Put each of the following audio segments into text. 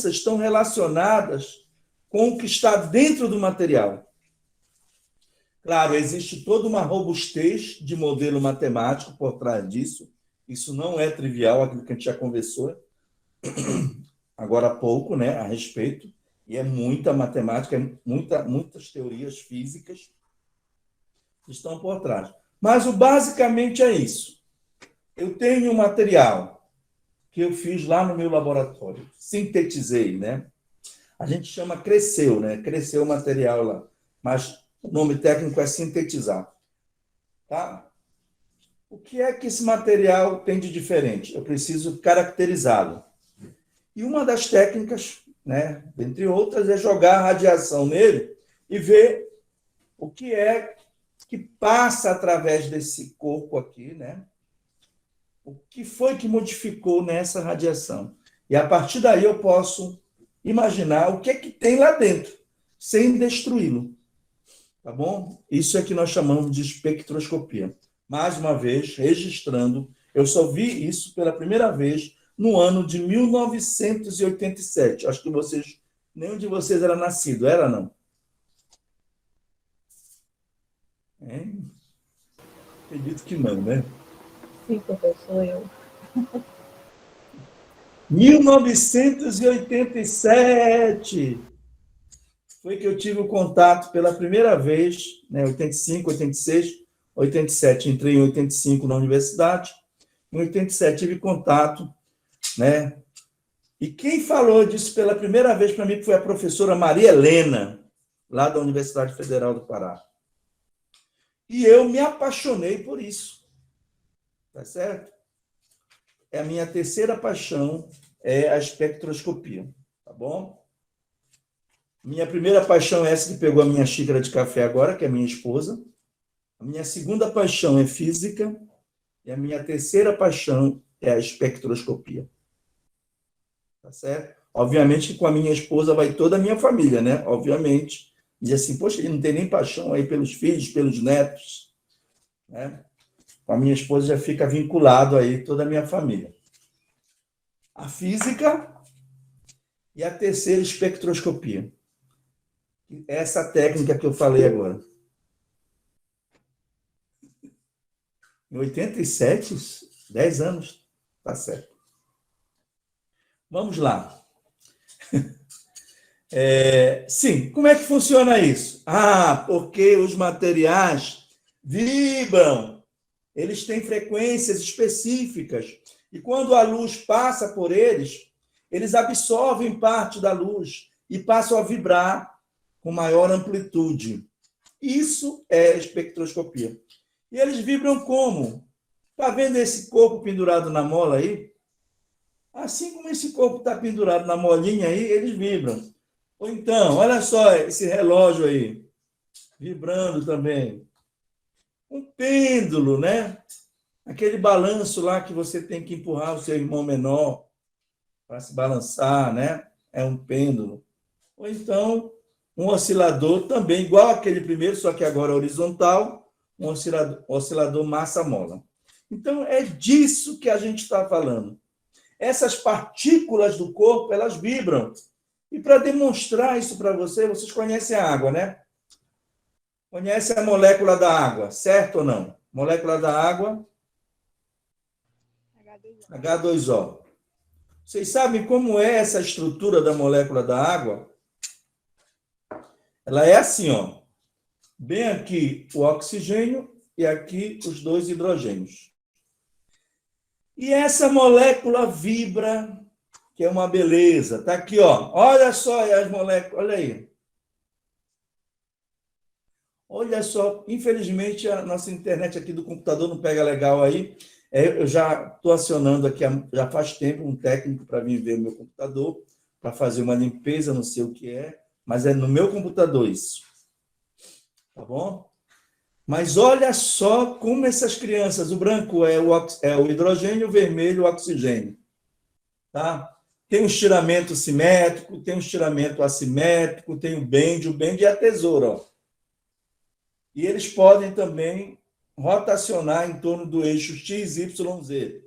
crianças estão relacionadas com o que está dentro do material. Claro, existe toda uma robustez de modelo matemático por trás disso. Isso não é trivial, aquilo que a gente já conversou agora há pouco, né, a respeito. E é muita matemática, muitas teorias físicas que estão por trás. Mas basicamente é isso. Eu tenho um material que eu fiz lá no meu laboratório, sintetizei, né? A gente chama cresceu, né? Cresceu o material lá, mas o nome técnico é sintetizar, tá? O que é que esse material tem de diferente? Eu preciso caracterizá-lo. E uma das técnicas, né, dentre outras, é jogar a radiação nele e ver o que é que passa através desse corpo aqui, né? O que foi que modificou nessa radiação? E a partir daí eu posso imaginar o que é que tem lá dentro, sem destruí-lo. Tá bom? Isso é que nós chamamos de espectroscopia. Mais uma vez, registrando, eu só vi isso pela primeira vez no ano de 1987. Acho que vocês, nenhum de vocês era nascido, era não? Hein? Acredito que não, né? Sim, professor, eu. 1987 foi que eu tive o contato pela primeira vez, né, 85, 86, 87. Entrei em 85 na universidade, em 87 tive contato, né? E quem falou disso pela primeira vez para mim foi a professora Maria Helena, lá da Universidade Federal do Pará. E eu me apaixonei por isso. Tá certo? É a minha terceira paixão, é a espectroscopia. Tá bom? Minha primeira paixão é essa que pegou a minha xícara de café agora, que é a minha esposa. A minha segunda paixão é física. E a minha terceira paixão é a espectroscopia. Tá certo? Obviamente que com a minha esposa vai toda a minha família, né? Obviamente. E assim, poxa, ele não tem nem paixão aí pelos filhos, pelos netos, né? Com a minha esposa já fica vinculado aí toda a minha família. A física e a terceira, espectroscopia. Essa técnica que eu falei agora. Em 87, 10 anos, tá certo. Vamos lá. Sim, como é que funciona isso? Porque os materiais vibram, eles têm frequências específicas, e quando a luz passa por eles, eles absorvem parte da luz e passam a vibrar com maior amplitude. Isso é espectroscopia. E eles vibram como? Está vendo esse corpo pendurado na mola aí? Assim como esse corpo está pendurado na molinha aí, eles vibram. Ou então, olha só esse relógio aí, vibrando também. Um pêndulo, né? Aquele balanço lá que você tem que empurrar o seu irmão menor para se balançar, né? É um pêndulo. Ou então, um oscilador também, igual aquele primeiro, só que agora horizontal, um oscilador massa-mola. Então, é disso que a gente está falando. Essas partículas do corpo, elas vibram. E para demonstrar isso para vocês conhecem a água, né? Conhecem a molécula da água, certo ou não? Molécula da água? H2O. Vocês sabem como é essa estrutura da molécula da água? Ela é assim, ó. Bem aqui o oxigênio e aqui os dois hidrogênios. E essa molécula vibra, que é uma beleza. Tá aqui, ó. Olha só as moléculas, olha aí. Olha só, infelizmente a nossa internet aqui do computador não pega legal aí. Eu já estou acionando aqui, já faz tempo, um técnico para vir ver o meu computador, para fazer uma limpeza, não sei o que é, mas é no meu computador isso. Tá bom? Mas olha só como essas crianças, o branco é o hidrogênio, o vermelho o oxigênio. Tá? Tem um estiramento simétrico, tem um estiramento assimétrico, tem o bend é a tesoura, ó. E eles podem também rotacionar em torno do eixo X, Y, Z.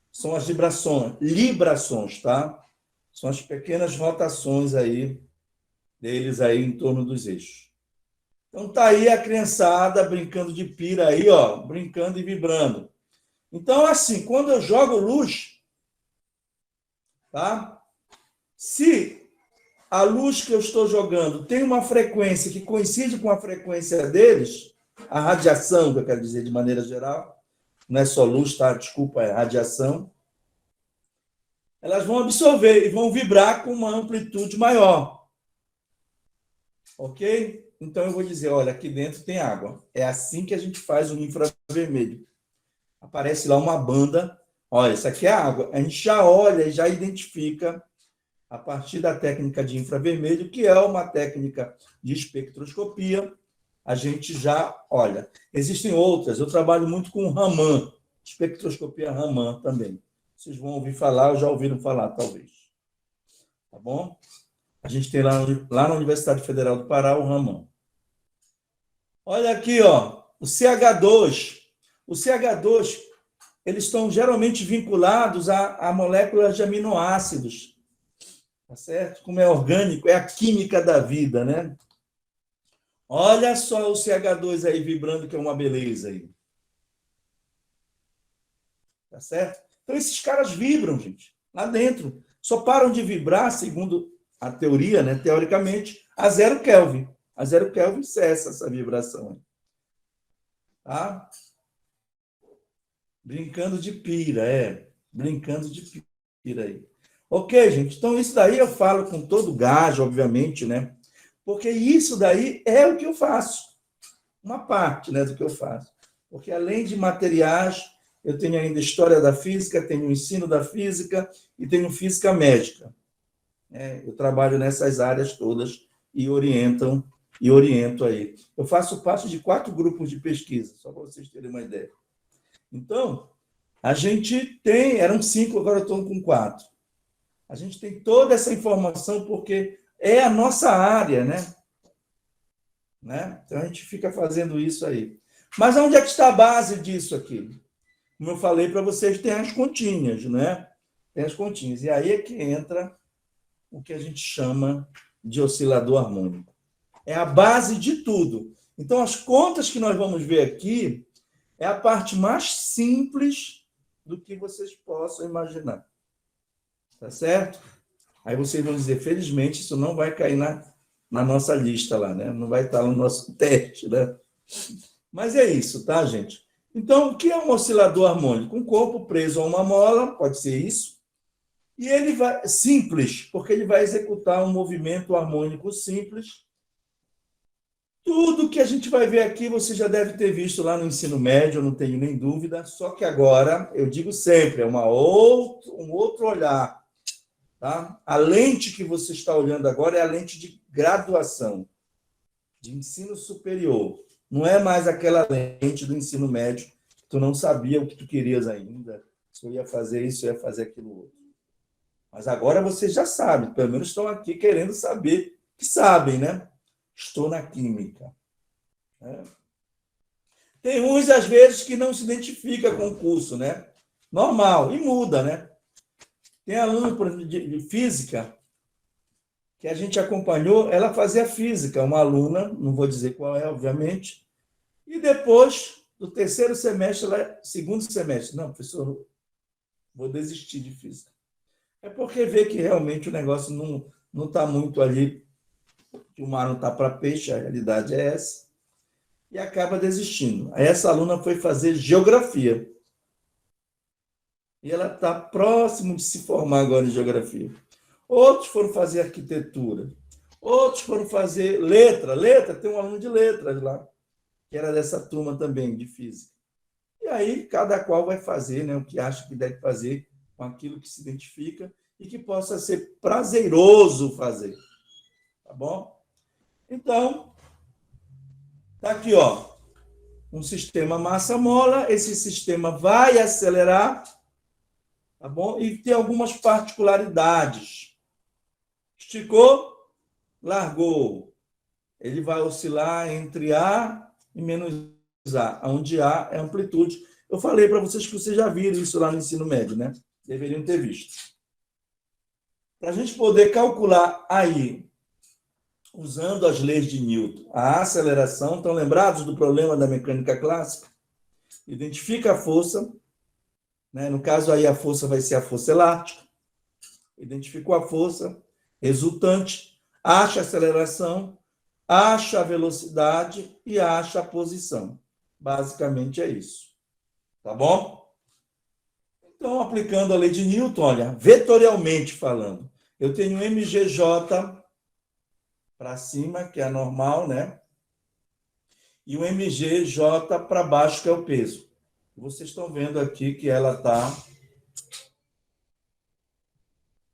São as librações, tá? São as pequenas rotações aí deles aí em torno dos eixos. Então tá aí a criançada brincando de pira aí, ó, brincando e vibrando. Então, assim, quando eu jogo luz, tá? Se a luz que eu estou jogando tem uma frequência que coincide com a frequência deles, a radiação, que eu quero dizer de maneira geral, não é só luz, tá? Desculpa, é radiação. Elas vão absorver e vão vibrar com uma amplitude maior. Ok? Então eu vou dizer, olha, aqui dentro tem água. É assim que a gente faz o infravermelho. Aparece lá uma banda, olha, isso aqui é água. A gente já olha e já identifica, a partir da técnica de infravermelho, que é uma técnica de espectroscopia, a gente já olha. Existem outras, eu trabalho muito com Raman, espectroscopia Raman também. Vocês vão ouvir falar, ou já ouviram falar, talvez. Tá bom? A gente tem lá na Universidade Federal do Pará o Raman. Olha aqui, ó, o CH2. O CH2, eles estão geralmente vinculados a moléculas de aminoácidos. Tá certo? Como é orgânico, é a química da vida, né? Olha só o CH2 aí vibrando, que é uma beleza aí. Tá certo? Então, esses caras vibram, gente, lá dentro. Só param de vibrar, segundo a teoria, né, teoricamente, a 0 Kelvin. A 0 Kelvin cessa essa vibração aí. Tá? Brincando de pira, brincando de pira aí. Ok, gente? Então, isso daí eu falo com todo gás, obviamente, né? Porque isso daí é o que eu faço. Uma parte, né, do que eu faço. Porque, além de materiais, eu tenho ainda história da física, tenho ensino da física e tenho física médica. Eu trabalho nessas áreas todas e oriento aí. Eu faço parte de 4 grupos de pesquisa, só para vocês terem uma ideia. Então, a gente tem, eram 5, agora eu estou com 4. A gente tem toda essa informação porque é a nossa área, né? Então, a gente fica fazendo isso aí. Mas onde é que está a base disso aqui? Como eu falei para vocês, tem as continhas, né? Tem as continhas. E aí é que entra o que a gente chama de oscilador harmônico. É a base de tudo. Então, as contas que nós vamos ver aqui é a parte mais simples do que vocês possam imaginar. Tá certo? Aí vocês vão dizer, felizmente, isso não vai cair na nossa lista lá, né? Não vai estar no nosso teste, né? Mas é isso, tá, gente? Então, o que é um oscilador harmônico? Um corpo preso a uma mola, pode ser isso, e ele vai simples, porque ele vai executar um movimento harmônico simples. Tudo que a gente vai ver aqui, você já deve ter visto lá no ensino médio, eu não tenho nem dúvida, só que agora, eu digo sempre, é um outro olhar. Tá? A lente que você está olhando agora é a lente de graduação, de ensino superior. Não é mais aquela lente do ensino médio, que tu não sabia o que tu querias ainda, se eu ia fazer isso, eu ia fazer aquilo outro. Mas agora vocês já sabem, pelo menos estão aqui querendo saber, que sabem, né? Estou na química. Tem uns, às vezes, que não se identifica com o curso, né? Normal, e muda, né? Tem aluno, por exemplo, de física, que a gente acompanhou, ela fazia física, uma aluna, não vou dizer qual é, obviamente, e depois do terceiro semestre, segundo semestre, não, professor, vou desistir de física. É porque vê que realmente o negócio não está muito ali, que o mar não está para peixe, a realidade é essa, e acaba desistindo. Aí essa aluna foi fazer geografia. E ela está próximo de se formar agora em geografia. Outros foram fazer arquitetura. Outros foram fazer letra, tem um aluno de letras lá, que era dessa turma também, de física. E aí, cada qual vai fazer, né, o que acha que deve fazer com aquilo que se identifica e que possa ser prazeroso fazer. Tá bom? Então, tá aqui, ó, um sistema massa-mola, esse sistema vai acelerar, tá bom? E tem algumas particularidades. Esticou, largou. Ele vai oscilar entre A e menos A, onde A é amplitude. Eu falei para vocês que vocês já viram isso lá no ensino médio, né? Deveriam ter visto. Para a gente poder calcular aí, usando as leis de Newton, a aceleração, estão lembrados do problema da mecânica clássica? Identifica a força, né? No caso aí a força vai ser a força elástica. Identificou a força resultante, acha a aceleração, acha a velocidade e acha a posição. Basicamente é isso. Tá bom? Então, aplicando a lei de Newton, olha, vetorialmente falando, eu tenho mgj para cima, que é a normal, né? E o mgj para baixo, que é o peso. Vocês estão vendo aqui que ela está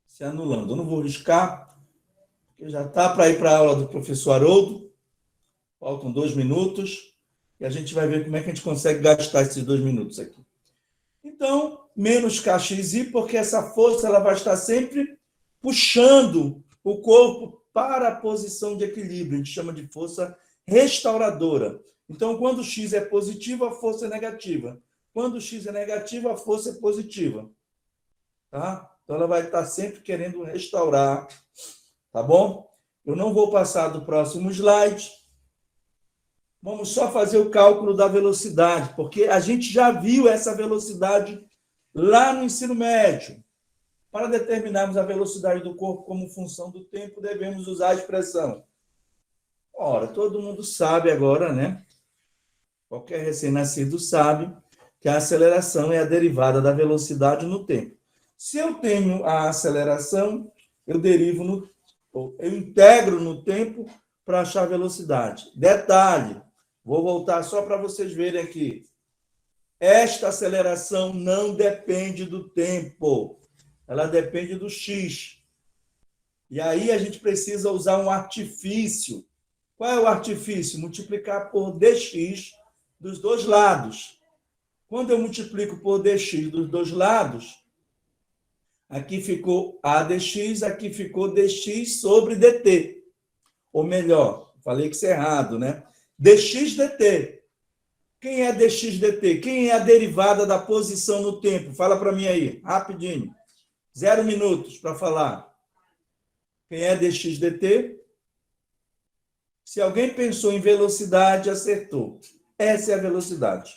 se anulando. Eu não vou riscar, porque já está para ir para a aula do professor Haroldo. Faltam 2 minutos. E a gente vai ver como é que a gente consegue gastar esses 2 minutos aqui. Então, menos kxi, porque essa força ela vai estar sempre puxando o corpo para a posição de equilíbrio. A gente chama de força restauradora. Então, quando x é positivo, a força é negativa. Quando x é negativo, a força é positiva. Tá? Então, ela vai estar sempre querendo restaurar. Tá bom? Eu não vou passar do próximo slide. Vamos só fazer o cálculo da velocidade, porque a gente já viu essa velocidade lá no ensino médio. Para determinarmos a velocidade do corpo como função do tempo, devemos usar a expressão. Ora, todo mundo sabe agora, né? Qualquer recém-nascido sabe que a aceleração é a derivada da velocidade no tempo. Se eu tenho a aceleração, eu integro no tempo para achar a velocidade. Detalhe, vou voltar só para vocês verem aqui. Esta aceleração não depende do tempo, ela depende do x. E aí a gente precisa usar um artifício. Qual é o artifício? Multiplicar por dx dos dois lados. Quando eu multiplico por dx dos dois lados, aqui ficou a dx, aqui ficou dx sobre dt. Ou melhor, falei que isso é errado, né? Dx dt. Quem é dx dt? Quem é a derivada da posição no tempo? Fala para mim aí, rapidinho. 0 minutos para falar. Quem é dx dt? Se alguém pensou em velocidade, acertou. Essa é a velocidade.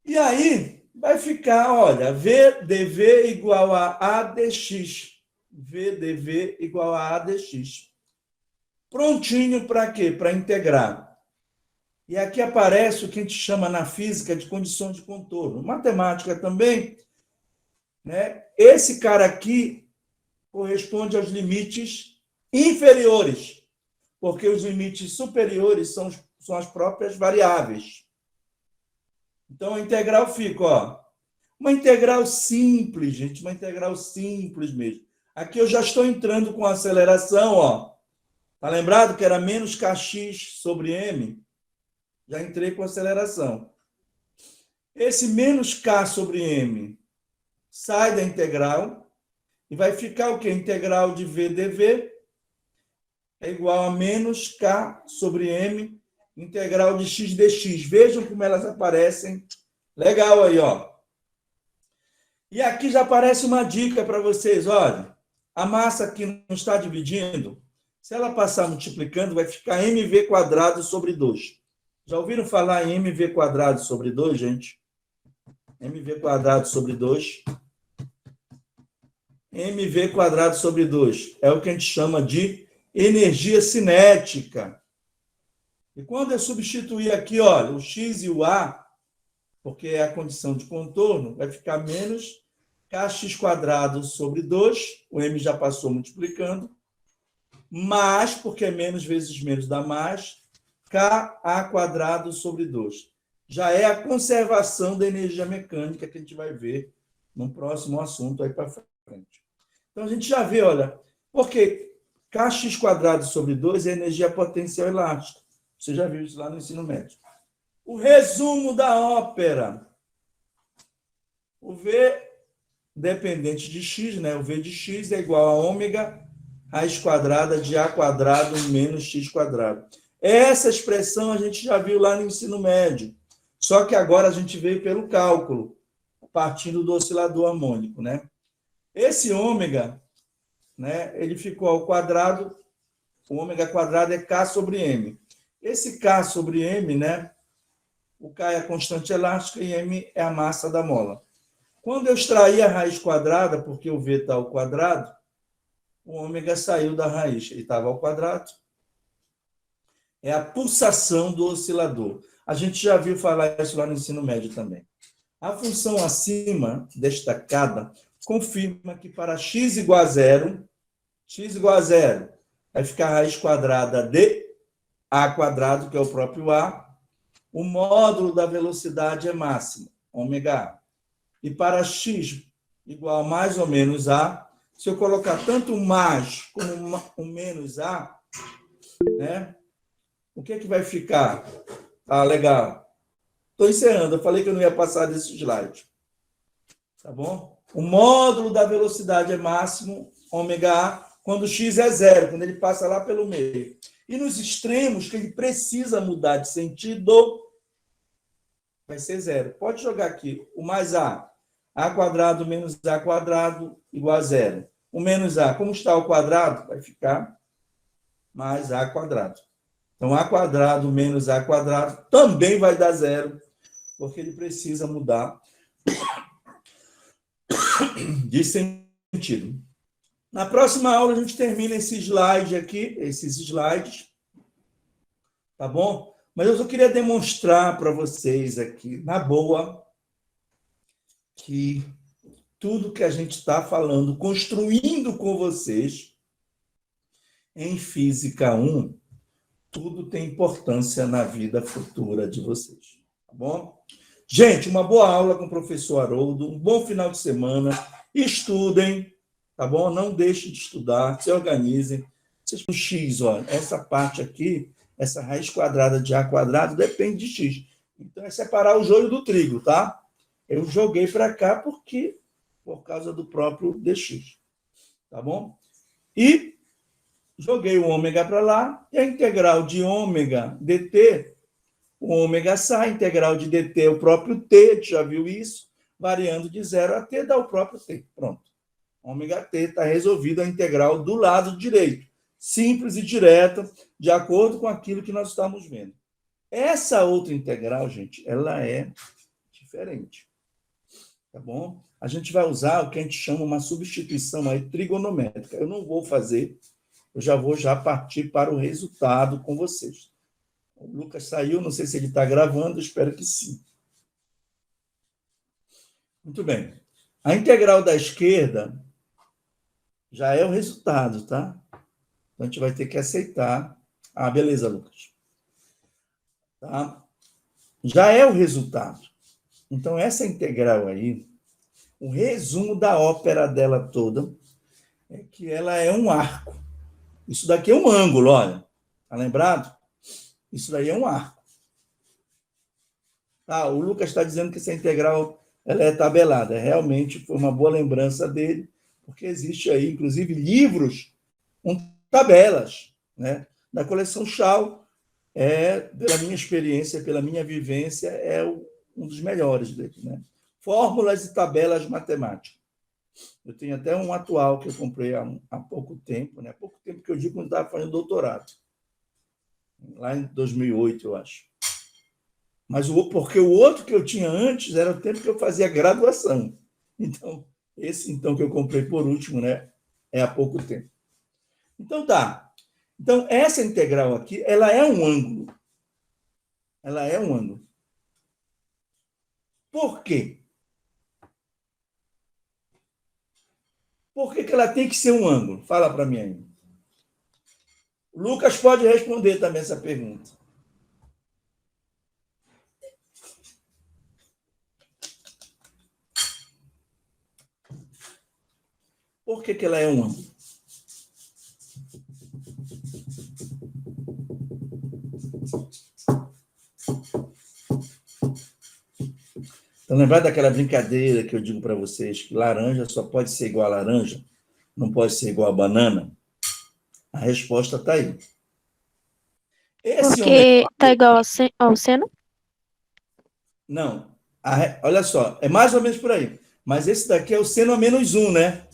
E aí, vai ficar, olha, VdV igual a AdX. VdV igual a AdX. Prontinho para quê? Para integrar. E aqui aparece o que a gente chama na física de condições de contorno. Matemática também, né? Esse cara aqui corresponde aos limites inferiores, porque os limites superiores são as próprias variáveis. Então, a integral fica, ó, uma integral simples, gente, uma integral simples mesmo. Aqui eu já estou entrando com aceleração, ó. Tá lembrado que era menos kx sobre m? Já entrei com aceleração. Esse menos k sobre m sai da integral e vai ficar o quê? Integral de v dv é igual a menos k sobre m, integral de x dx. Vejam como elas aparecem. Legal aí, ó. E aqui já aparece uma dica para vocês. Olha, a massa aqui não está dividindo. Se ela passar multiplicando, vai ficar mv² sobre 2. Já ouviram falar em mv² sobre 2, gente? mv² sobre 2. mv² sobre 2 é o que a gente chama de energia cinética. E quando eu substituir aqui, olha, o x e o a, porque é a condição de contorno, vai ficar menos kx² sobre 2, o m já passou multiplicando, mais, porque menos vezes menos dá mais, ka² sobre 2. Já é a conservação da energia mecânica que a gente vai ver no próximo assunto aí para frente. Então, a gente já vê, olha, porque kx² sobre 2 é energia potencial elástica. Você já viu isso lá no ensino médio. O resumo da ópera. O V dependente de x, né? O V de x é igual a ômega raiz quadrada de a² menos x². Essa expressão a gente já viu lá no ensino médio. Só que agora a gente veio pelo cálculo, partindo do oscilador harmônico, né? Esse ômega né, ele ficou ao quadrado, o ômega quadrado é K sobre M. Esse K sobre M, né, o K é a constante elástica e M é a massa da mola. Quando eu extraí a raiz quadrada, porque o V está ao quadrado, o ômega saiu da raiz, ele estava ao quadrado. É a pulsação do oscilador. A gente já viu falar isso lá no ensino médio também. A função acima, destacada, confirma que para x igual a zero, vai ficar a raiz quadrada de a quadrado, que é o próprio a, o módulo da velocidade é máximo, ômega a. E para x igual a mais ou menos a, se eu colocar tanto mais como o menos a, né, o que é que vai ficar? Ah, legal. Estou encerrando, eu falei que eu não ia passar desse slide. Tá bom? O módulo da velocidade é máximo, ômega a, quando x é zero, quando ele passa lá pelo meio. E nos extremos, que ele precisa mudar de sentido, vai ser zero. Pode jogar aqui o mais a quadrado menos a quadrado igual a zero. O menos a, como está ao quadrado, vai ficar mais a quadrado. Então, a quadrado menos a quadrado também vai dar zero, porque ele precisa mudar de sentido. Na próxima aula, a gente termina esse slide aqui, esses slides, tá bom? Mas eu só queria demonstrar para vocês aqui, na boa, que tudo que a gente está falando, construindo com vocês, em Física 1, tudo tem importância na vida futura de vocês, tá bom? Gente, uma boa aula com o professor Haroldo, um bom final de semana, estudem, tá bom? Não deixem de estudar, se organizem. O x, ó, essa parte aqui, essa raiz quadrada de a quadrado depende de x. Então, é separar o joio do trigo, tá? Eu joguei para cá por causa do próprio dx, tá bom? E joguei o ômega para lá, e a integral de ômega dt, o ômega sai, a integral de dt é o próprio t, já viu isso? Variando de 0 a t, dá o próprio t. Pronto. Ômega t está resolvido a integral do lado direito. Simples e direta, de acordo com aquilo que nós estamos vendo. Essa outra integral, gente, ela é diferente. Tá bom? A gente vai usar o que a gente chama uma substituição aí trigonométrica. Eu não vou fazer, eu já vou partir para o resultado com vocês. O Lucas saiu, não sei se ele está gravando, espero que sim. Muito bem. A integral da esquerda já é o resultado, tá? Então, a gente vai ter que aceitar. Ah, beleza, Lucas. Tá? Já é o resultado. Então, essa integral aí, o resumo da ópera dela toda é que ela é um arco. Isso daqui é um ângulo, olha. Tá lembrado? Isso daí é um arco. Tá, o Lucas está dizendo que essa integral ela é tabelada. Realmente foi uma boa lembrança dele, porque existe aí, inclusive, livros com tabelas, né? Da coleção Shaw, pela minha experiência, pela minha vivência, um dos melhores dele, né? Fórmulas e tabelas matemáticas. Eu tenho até um atual que eu comprei há pouco tempo, né? Pouco tempo que eu digo quando estava fazendo doutorado. Lá em 2008, eu acho. Mas porque o outro que eu tinha antes era o tempo que eu fazia graduação. Então, esse então que eu comprei por último, né? É há pouco tempo. Então, tá. Então, essa integral aqui, ela é um ângulo. Ela é um ângulo. Por quê? Por que ela tem que ser um ângulo? Fala para mim aí. O Lucas pode responder também essa pergunta. Por que ela é um ângulo? Então, lembrar daquela brincadeira que eu digo para vocês, que laranja só pode ser igual a laranja, não pode ser igual a banana? A resposta está aí. Porque tá igual ao seno? Não. Olha só, é mais ou menos por aí. Mas esse daqui é o seno a menos 1, né?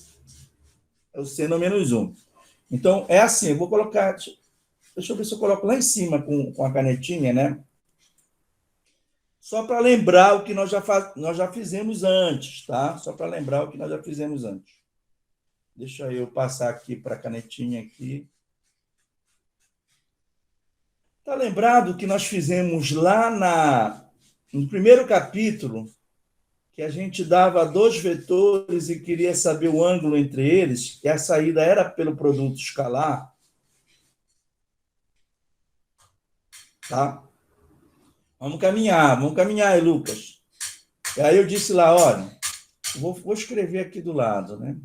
É o seno menos 1. Então, é assim, eu vou colocar... Deixa eu ver se eu coloco lá em cima com a canetinha, né? Só para lembrar o que nós já fizemos antes, tá? Só para lembrar o que nós já fizemos antes. Deixa eu passar aqui para a canetinha aqui. Tá lembrado que nós fizemos lá no primeiro capítulo, que a gente dava 2 vetores e queria saber o ângulo entre eles, e a saída era pelo produto escalar? Tá? Vamos caminhar aí, Lucas. E aí eu disse lá, olha, vou escrever aqui do lado, né?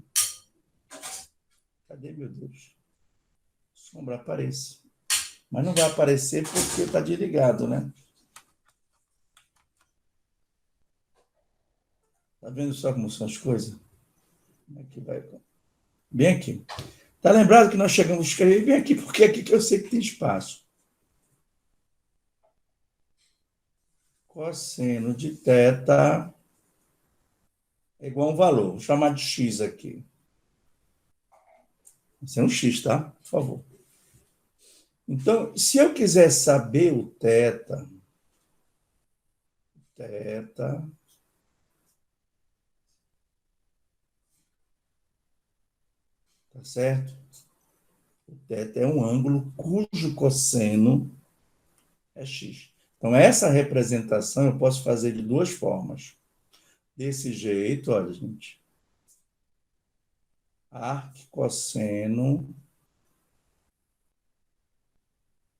Cadê, meu Deus? Sombra aparece. Mas não vai aparecer porque está desligado, né? Tá vendo só como são as coisas? Aqui vai. Bem aqui. Tá lembrado que nós chegamos a escrever bem aqui, porque é aqui que eu sei que tem espaço. Cosseno de θ é igual a um valor. Vou chamar de x aqui. Isso é um x, tá? Por favor. Então, se eu quiser saber o θ, tá certo? O θ é um ângulo cujo cosseno é x. Então, essa representação eu posso fazer de 2 formas. Desse jeito, olha, gente. Arccosseno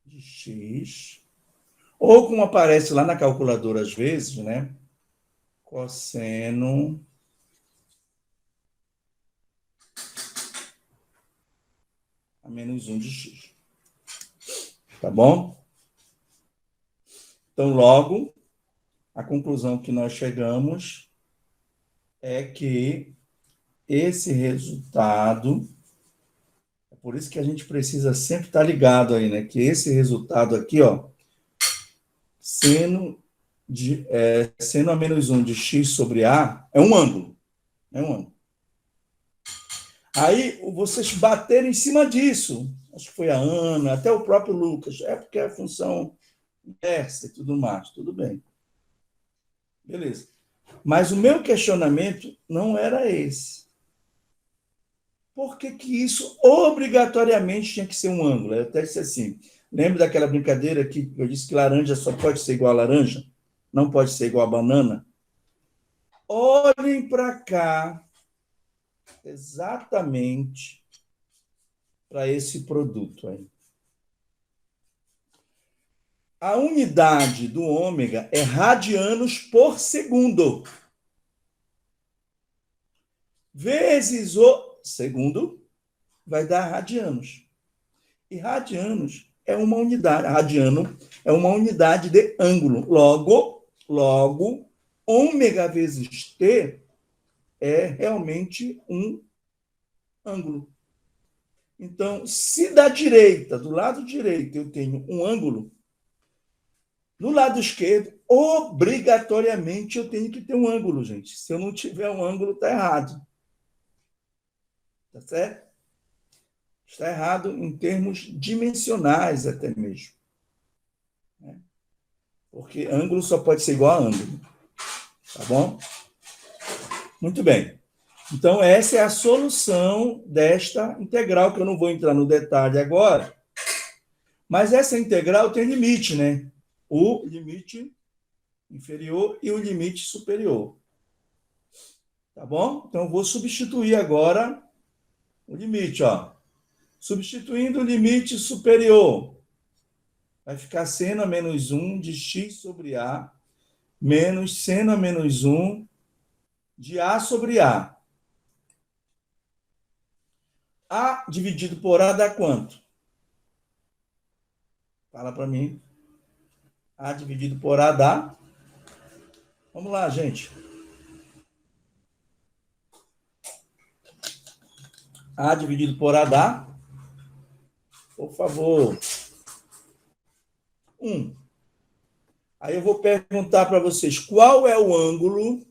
de x. Ou, como aparece lá na calculadora às vezes, né? Cosseno a menos 1 de x. Tá bom? Então, logo, a conclusão que nós chegamos é que esse resultado, é por isso que a gente precisa sempre estar ligado aí, né? Que esse resultado aqui, ó, seno a menos 1 de x sobre a é um ângulo. É um ângulo. Aí, vocês bateram em cima disso. Acho que foi a Ana, até o próprio Lucas. É porque é a função inversa e tudo mais. Tudo bem. Beleza. Mas o meu questionamento não era esse. Por que que isso obrigatoriamente tinha que ser um ângulo? Eu até disse assim, lembra daquela brincadeira que eu disse que laranja só pode ser igual a laranja? Não pode ser igual a banana? Olhem para cá, exatamente para esse produto aí. A unidade do ômega é radianos por segundo. Vezes o segundo vai dar radianos. E radianos é uma unidade, radiano é uma unidade de ângulo. Logo, ômega vezes T é realmente um ângulo. Então, se da direita, do lado direito, eu tenho um ângulo, no lado esquerdo, obrigatoriamente eu tenho que ter um ângulo, gente. Se eu não tiver um ângulo, está errado. Tá certo? Está errado em termos dimensionais até mesmo. Porque ângulo só pode ser igual a ângulo. Tá bom? Muito bem. Então, essa é a solução desta integral, que eu não vou entrar no detalhe agora. Mas essa integral tem limite, né? O limite inferior e o limite superior. Tá bom? Então, eu vou substituir agora o limite, ó. Substituindo o limite superior, vai ficar seno a menos 1 de x sobre a menos seno a menos 1 de a sobre a. A dividido por a dá quanto? Fala para mim. A dividido por a dá... Vamos lá, gente. A dividido por a dá... Por favor. 1. Aí eu vou perguntar para vocês qual é o ângulo.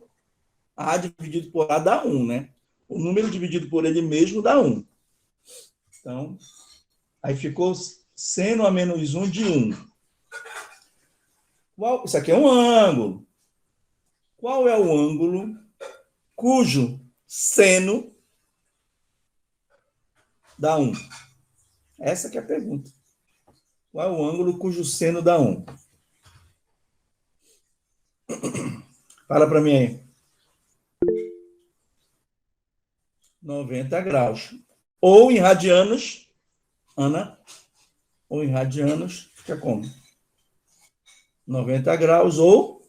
A dividido por a dá 1, né? o número dividido por ele mesmo dá 1. Então, aí ficou seno a menos 1 de 1. Isso aqui é um ângulo. Qual é o ângulo cujo seno dá 1? Essa que é a pergunta. Qual é o ângulo cujo seno dá 1? Fala para mim aí. 90 graus. Ou em radianos, Ana, ou em radianos, fica como? 90 graus ou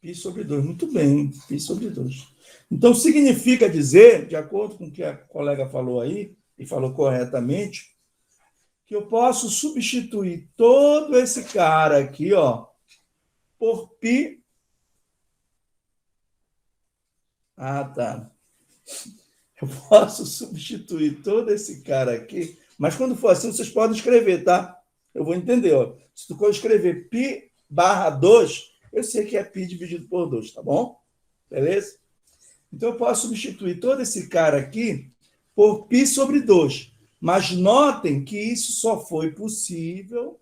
π sobre 2. Muito bem, π sobre 2. Então, significa dizer, de acordo com o que a colega falou aí, e falou corretamente, que eu posso substituir todo esse cara aqui, ó, por π. Ah, tá. Eu posso substituir todo esse cara aqui, mas quando for assim, vocês podem escrever, tá? Eu vou entender, ó. Se tu for escrever π barra 2, eu sei que é π dividido por 2, tá bom? Beleza? Então, eu posso substituir todo esse cara aqui por π sobre 2. Mas notem que isso só foi possível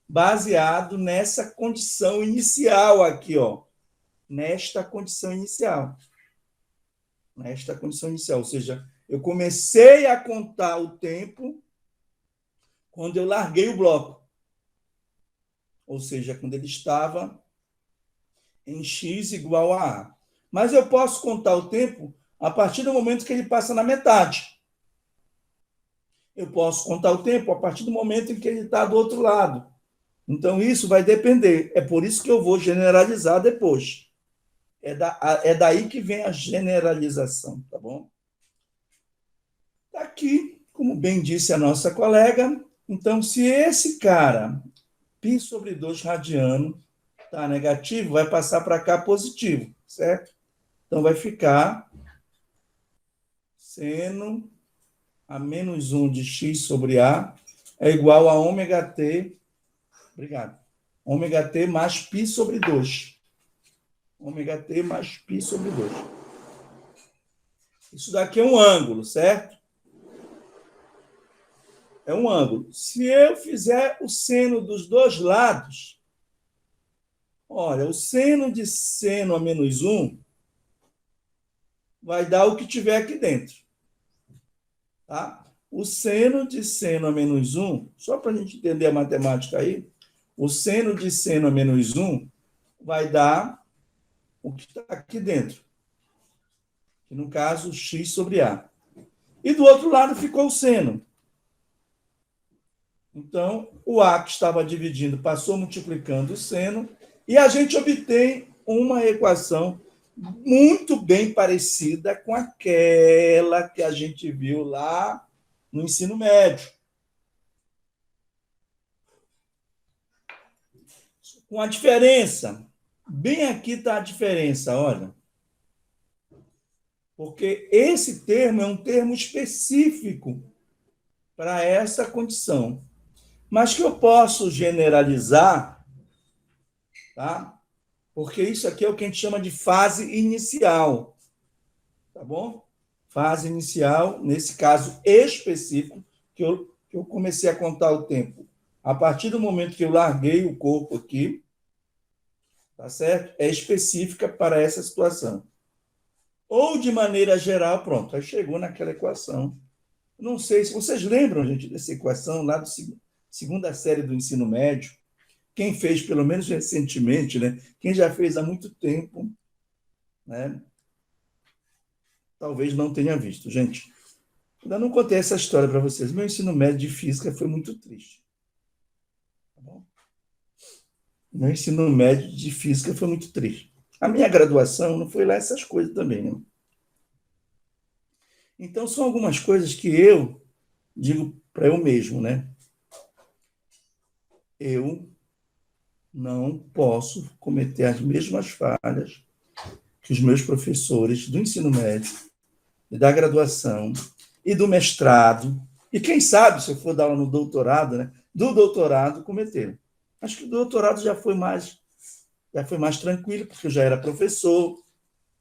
baseado nessa condição inicial aqui, ó. Nesta condição inicial. Nesta condição inicial. Ou seja, eu comecei a contar o tempo quando eu larguei o bloco. Ou seja, quando ele estava em x igual a A. Mas eu posso contar o tempo a partir do momento que ele passa na metade. Eu posso contar o tempo a partir do momento em que ele está do outro lado. Então, isso vai depender. É por isso que eu vou generalizar depois. É daí que vem a generalização, tá bom? Aqui, como bem disse a nossa colega, então, se esse cara, π sobre 2 radiano, está negativo, vai passar para cá positivo, certo? Então, vai ficar seno a menos 1 de x sobre A é igual a ômega t, obrigado, ômega t mais π sobre 2. Ômega t mais π sobre 2. Isso daqui é um ângulo, certo? É um ângulo. Se eu fizer o seno dos dois lados, olha, o seno de seno a menos 1 vai dar o que tiver aqui dentro. Tá? O seno de seno a menos 1, só para a gente entender a matemática aí, o seno de seno a menos 1 vai dar o que está aqui dentro. Que no caso, x sobre A. E do outro lado ficou o seno. Então, o A que estava dividindo passou multiplicando o seno e a gente obtém uma equação muito bem parecida com aquela que a gente viu lá no ensino médio. Com a diferença, bem aqui está a diferença, olha. Porque esse termo é um termo específico para essa condição, mas que eu posso generalizar, tá? Porque isso aqui é o que a gente chama de fase inicial, tá bom? Fase inicial, nesse caso específico, que eu comecei a contar o tempo. A partir do momento que eu larguei o corpo aqui, tá certo? É específica para essa situação. Ou, de maneira geral, pronto, aí chegou naquela equação. Não sei se vocês lembram, gente, dessa equação lá da segunda série do ensino médio. Quem fez, pelo menos recentemente, né? Quem já fez há muito tempo, né? Talvez não tenha visto. Gente, ainda não contei essa história para vocês. Meu ensino médio de física foi muito triste. Tá bom? Meu ensino médio de física foi muito triste. A minha graduação não foi lá essas coisas também, né? Então, são algumas coisas que eu digo para eu mesmo, né? Eu não posso cometer as mesmas falhas que os meus professores do ensino médio, da graduação e do mestrado, e quem sabe, se eu for dar aula no doutorado, né, do doutorado, cometeram. Acho que o doutorado já foi mais tranquilo, porque eu já era professor,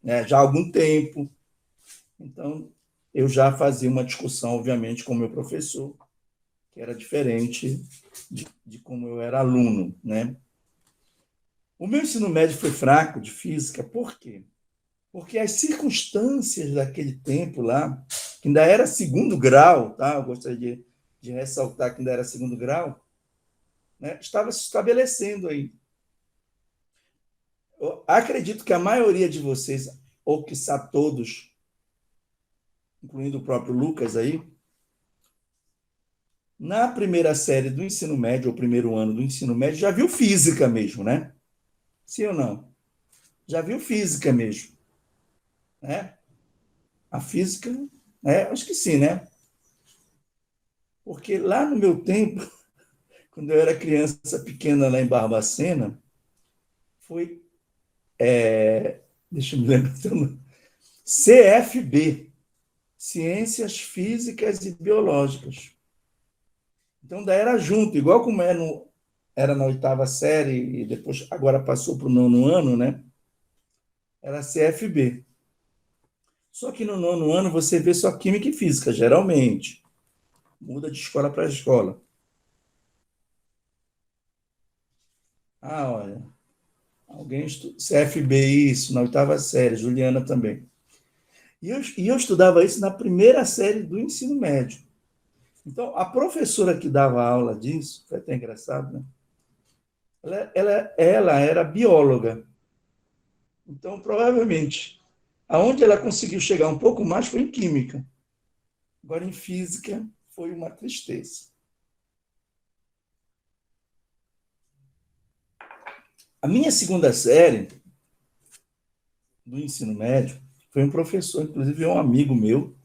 né, já há algum tempo. Então, eu já fazia uma discussão, obviamente, com o meu professor, que era diferente de como eu era aluno, né? O meu ensino médio foi fraco de física, por quê? Porque as circunstâncias daquele tempo lá, que ainda era segundo grau, tá? Eu gostaria de ressaltar que ainda era segundo grau, né? Estava se estabelecendo aí. Eu acredito que a maioria de vocês, ou quiçá todos, incluindo o próprio Lucas aí, na primeira série do ensino médio, ou primeiro ano do ensino médio, já viu física mesmo, né? Sim ou não? Já viu física mesmo, né? A física, acho que sim, né? Porque lá no meu tempo, quando eu era criança pequena lá em Barbacena, foi, deixa eu me lembrar, CFB, Ciências Físicas e Biológicas. Então, daí era junto, igual como era na oitava série e depois agora passou para o nono ano, né? Era CFB. Só que no nono ano você vê só química e física, geralmente. Muda de escola para escola. Ah, olha, alguém estuda CFB, isso, na oitava série, Juliana também. E eu estudava isso na primeira série do ensino médio. Então, a professora que dava aula disso, foi até engraçado, né? Ela era bióloga. Então, provavelmente, aonde ela conseguiu chegar um pouco mais foi em química. Agora, em física, foi uma tristeza. A minha segunda série do ensino médio foi um professor, inclusive é um amigo meu,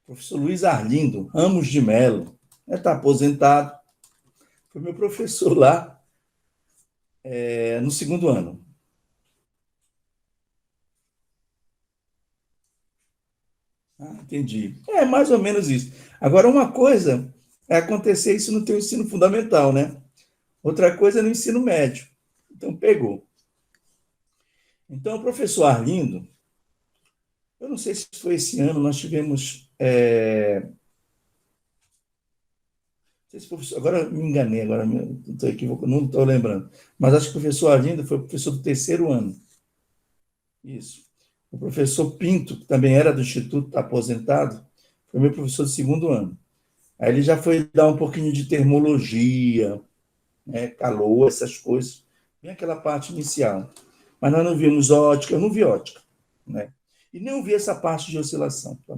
professor Luiz Arlindo Ramos de Melo. Ele está aposentado. Foi meu professor lá no segundo ano. Ah, entendi. É mais ou menos isso. Agora, uma coisa é acontecer isso no teu ensino fundamental, né? Outra coisa é no ensino médio. Então, pegou. Então, o professor Arlindo, eu não sei se foi esse ano, nós tivemos. Não sei se professor, agora me enganei, agora estou equivocado, não estou lembrando. Mas acho que o professor Arlindo foi o professor do terceiro ano. Isso. O professor Pinto, que também era do Instituto, está aposentado, foi meu professor do segundo ano. Aí ele já foi dar um pouquinho de termologia, né, calor, essas coisas, bem aquela parte inicial. Mas nós não vimos ótica, eu não vi ótica, né? E nem vi essa parte de oscilação. Tá?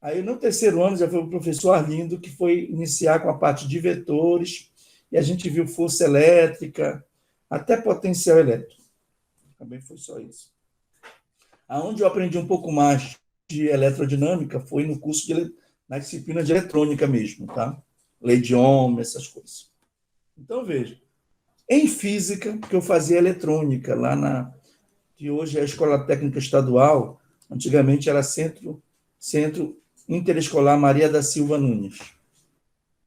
Aí no terceiro ano já foi o professor Arlindo que foi iniciar com a parte de vetores, e a gente viu força elétrica, até potencial elétrico. Também foi só isso. Aonde eu aprendi um pouco mais de elerodinâmica foi no curso na disciplina de eletrônica mesmo, tá? Lei de Ohm, essas coisas. Então, veja, em física, que eu fazia eletrônica, que hoje é a Escola Técnica Estadual, antigamente era Centro Interescolar Maria da Silva Nunes,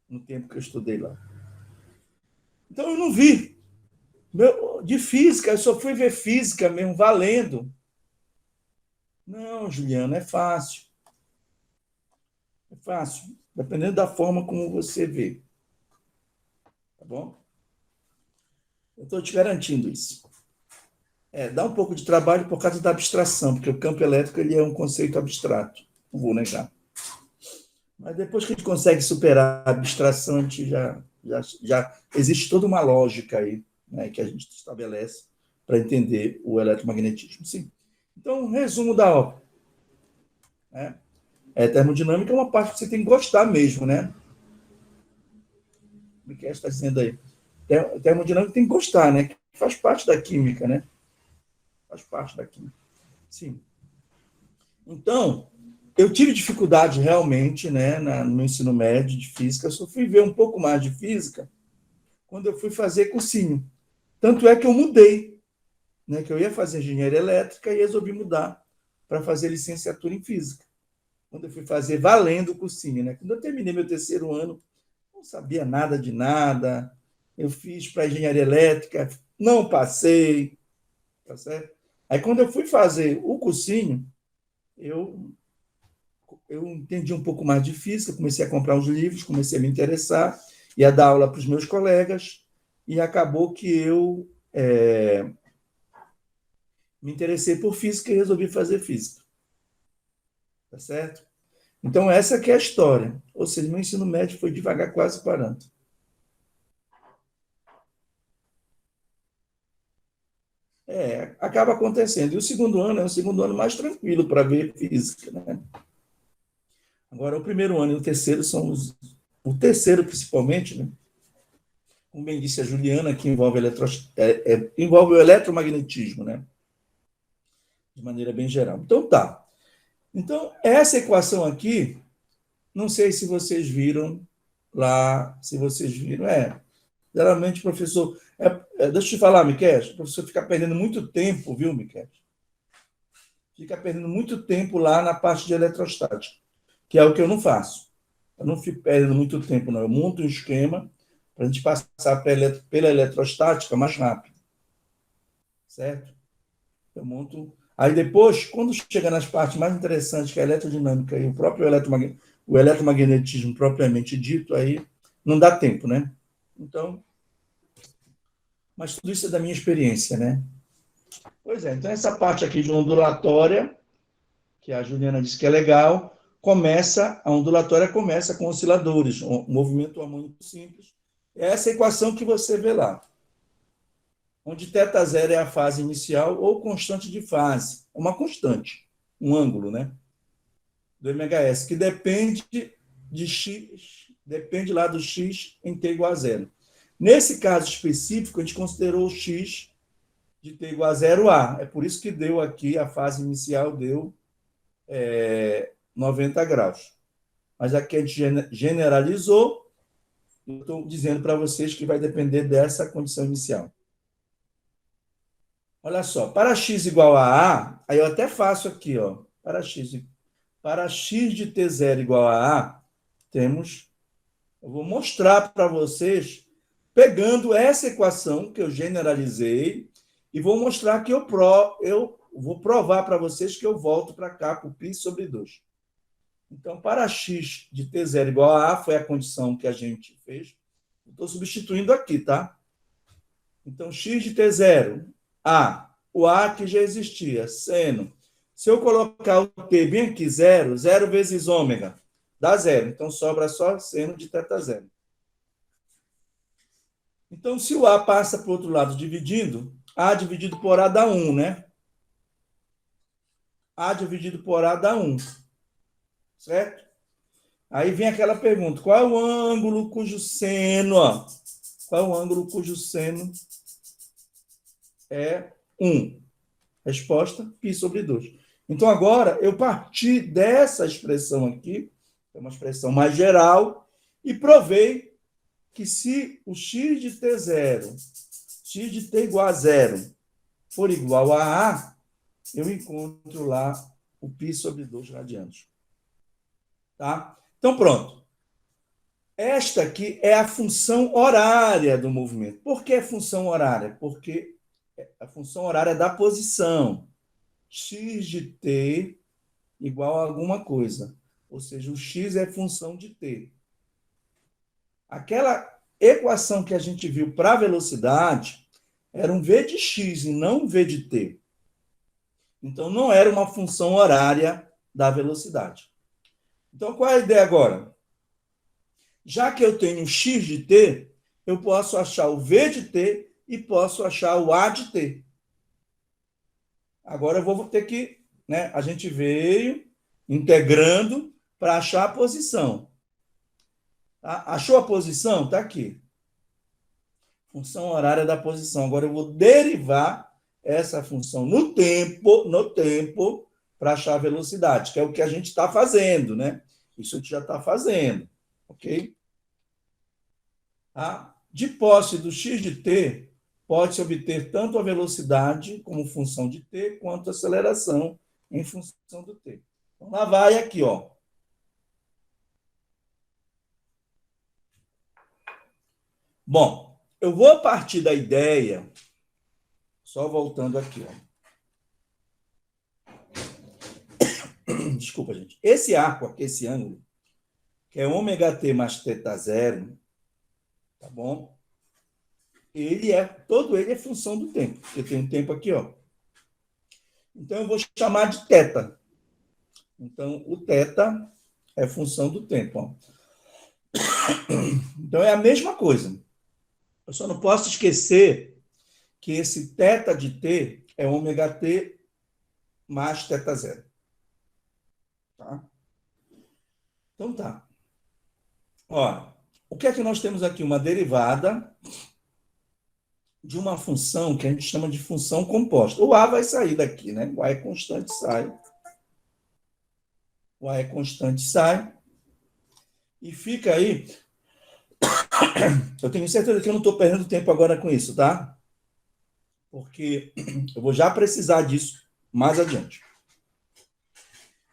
no tempo que eu estudei lá. Então, eu não vi. De física, eu só fui ver física mesmo, valendo. Não, Juliana, é fácil. É fácil, dependendo da forma como você vê. Tá bom? Eu estou te garantindo isso. Dá um pouco de trabalho por causa da abstração, porque o campo elétrico ele é um conceito abstrato, não vou negar. Mas depois que a gente consegue superar a abstração, a gente já existe toda uma lógica aí, né, que a gente estabelece para entender o eletromagnetismo. Sim. Então, um resumo da obra. Né? Termodinâmica é uma parte que você tem que gostar mesmo, né? O que está dizendo aí? Termodinâmica tem que gostar, né? Faz parte da química, né? Faz parte da química. Sim. Então, eu tive dificuldade realmente, né, no meu ensino médio de física. Eu só fui ver um pouco mais de física quando eu fui fazer cursinho. Tanto é que eu mudei, né, que eu ia fazer engenharia elétrica e resolvi mudar para fazer licenciatura em física. Quando eu fui fazer valendo o cursinho, né? Quando eu terminei meu terceiro ano, não sabia nada de nada. Eu fiz para engenharia elétrica, não passei, tá certo? Aí, quando eu fui fazer o cursinho, eu, eu entendi um pouco mais de física, comecei a comprar os livros, comecei a me interessar, ia dar aula para os meus colegas, e acabou que eu me interessei por física e resolvi fazer física. Tá certo? Então, essa que é a história. Ou seja, meu ensino médio foi devagar, quase parando. Acaba acontecendo. E o segundo ano é o segundo ano mais tranquilo para ver física. Né? Agora, o primeiro ano e o terceiro são os. O terceiro, principalmente, né? Como bem disse a Juliana, que envolve o eletromagnetismo, né? De maneira bem geral. Então, tá. Então, essa equação aqui, não sei se vocês viram lá, se vocês viram. Geralmente, professor. Deixa eu te falar, Miquel, o professor fica perdendo muito tempo, viu, Miquel? Fica perdendo muito tempo lá na parte de eletrostática, que é o que eu não faço. Eu não fico perdendo muito tempo, não. Eu monto um esquema para a gente passar pela eletrostática mais rápido, certo? Eu monto. Aí depois, quando chega nas partes mais interessantes, que é a eletrodinâmica e o próprio o eletromagnetismo propriamente dito, aí não dá tempo, né? Então, mas tudo isso é da minha experiência, né? Pois é, então essa parte aqui de ondulatória, que a Juliana disse que é legal, a ondulatória começa com osciladores, um movimento harmônico simples. É essa equação que você vê lá, onde θ0 é a fase inicial ou constante de fase, uma constante, um ângulo, né? Do MHS, que depende de x, depende lá do x em t igual a zero. Nesse caso específico, a gente considerou o x de t igual a zero A. É por isso que deu aqui, a fase inicial deu 90 graus. Mas aqui a gente generalizou, eu estou dizendo para vocês que vai depender dessa condição inicial. Olha só, para x igual a A, aí eu até faço aqui, ó, para x de t0 igual a A, eu vou mostrar para vocês, pegando essa equação que eu generalizei, e vou mostrar que eu vou provar para vocês que eu volto para cá para o π sobre 2. Então, para x de t0 igual a A, foi a condição que a gente fez. Estou substituindo aqui, tá? Então, x de t0, A, o A que já existia, seno. Se eu colocar o t bem aqui, zero, zero vezes ômega, dá zero. Então, sobra só seno de θ0. Então, se o A passa para o outro lado dividindo, A dividido por A dá 1, né? A dividido por A dá 1. Certo? Aí vem aquela pergunta: qual é o ângulo cujo seno, ó, qual é o ângulo cujo seno é 1? Resposta: π sobre 2. Então, agora, eu parti dessa expressão aqui, é uma expressão mais geral, e provei que se o x de t0, x de t igual a zero, for igual a A, eu encontro lá o π sobre 2 radianos. Tá? Então, pronto. Esta aqui é a função horária do movimento. Por que função horária? Porque a função horária é da posição. X de t igual a alguma coisa. Ou seja, o x é função de t. Aquela equação que a gente viu para a velocidade era um v de x e não um v de t. Então, não era uma função horária da velocidade. Então, qual é a ideia agora? Já que eu tenho x de t, eu posso achar o v de t e posso achar o a de t. Agora eu vou ter que, né, a gente veio integrando para achar a posição. Tá? Achou a posição? Está aqui. Função horária da posição. Agora eu vou derivar essa função no tempo, para achar a velocidade, que é o que a gente está fazendo, né? Isso a gente já está fazendo, ok? Tá? De posse do x de t, pode-se obter tanto a velocidade como função de t, quanto a aceleração em função do t. Então, lá vai aqui, ó. Bom, eu vou partir da ideia, só voltando aqui, ó. desculpa, gente. Esse arco aqui, esse ângulo, que é ômega t mais θ zero, tá bom? Todo ele é função do tempo, porque tem um tempo aqui, ó. Então, eu vou chamar de θ. Então, o θ é função do tempo, ó. Então, é a mesma coisa. Eu só não posso esquecer que esse θ de t é ômega t mais θ zero. Tá? Então, tá. Ó, o que é que nós temos aqui? Uma derivada de uma função que a gente chama de função composta. O A vai sair daqui, né? O A é constante, sai. O A é constante, sai. E fica aí. Eu tenho certeza que eu não estou perdendo tempo agora com isso, tá? Porque eu vou já precisar disso mais adiante.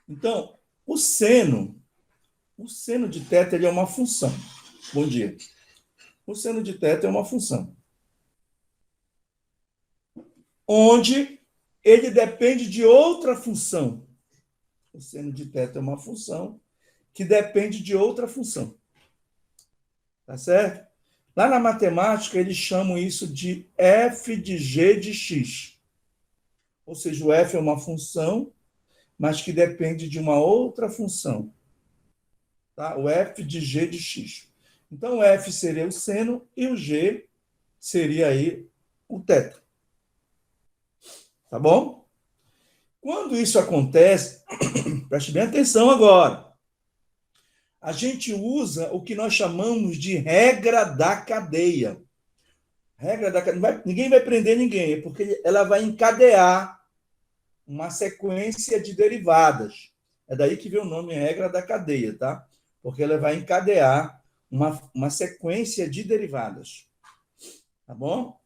Então, o seno de θ ele é uma função. Bom dia. O seno de θ é uma função. Onde ele depende de outra função. O seno de θ é uma função que depende de outra função. Tá certo? Lá na matemática, eles chamam isso de f de g de x. Ou seja, o f é uma função, mas que depende de uma outra função. Tá? O f de g de x. Então, o f seria o seno e o g seria aí o θ. Tá bom? Quando isso acontece, preste bem atenção agora. A gente usa o que nós chamamos de regra da cadeia. Regra da cadeia. Ninguém vai prender ninguém, porque ela vai encadear uma sequência de derivadas. É daí que vem o nome regra da cadeia, tá? Porque ela vai encadear uma sequência de derivadas. Tá bom?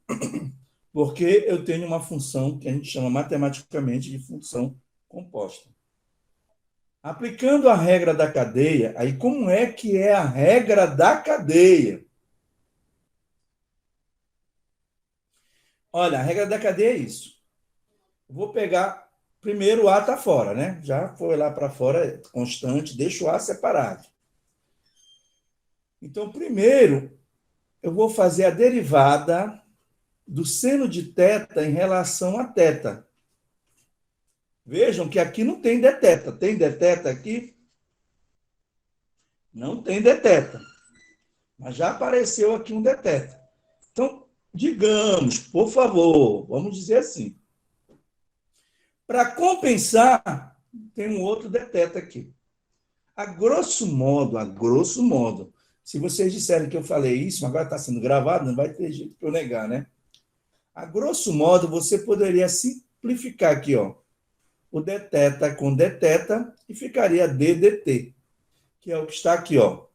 Porque eu tenho uma função que a gente chama matematicamente de função composta. Aplicando a regra da cadeia, aí como é que é a regra da cadeia? Olha, a regra da cadeia é isso. Eu vou pegar, primeiro o A está fora, né? Já foi lá para fora, constante, deixa o A separado. Então, primeiro, eu vou fazer a derivada do seno de θ em relação a θ. Vejam que aqui não tem dθ. Tem dθ aqui? Não tem dθ. Mas já apareceu aqui um dθ. Então, digamos, por favor, vamos dizer assim. Para compensar, tem um outro dθ aqui. A grosso modo, se vocês disserem que eu falei isso, agora está sendo gravado, não vai ter jeito para eu negar, né? A grosso modo, você poderia simplificar aqui, ó, o dθ com dθ e ficaria d dt, que é o que está aqui, ó.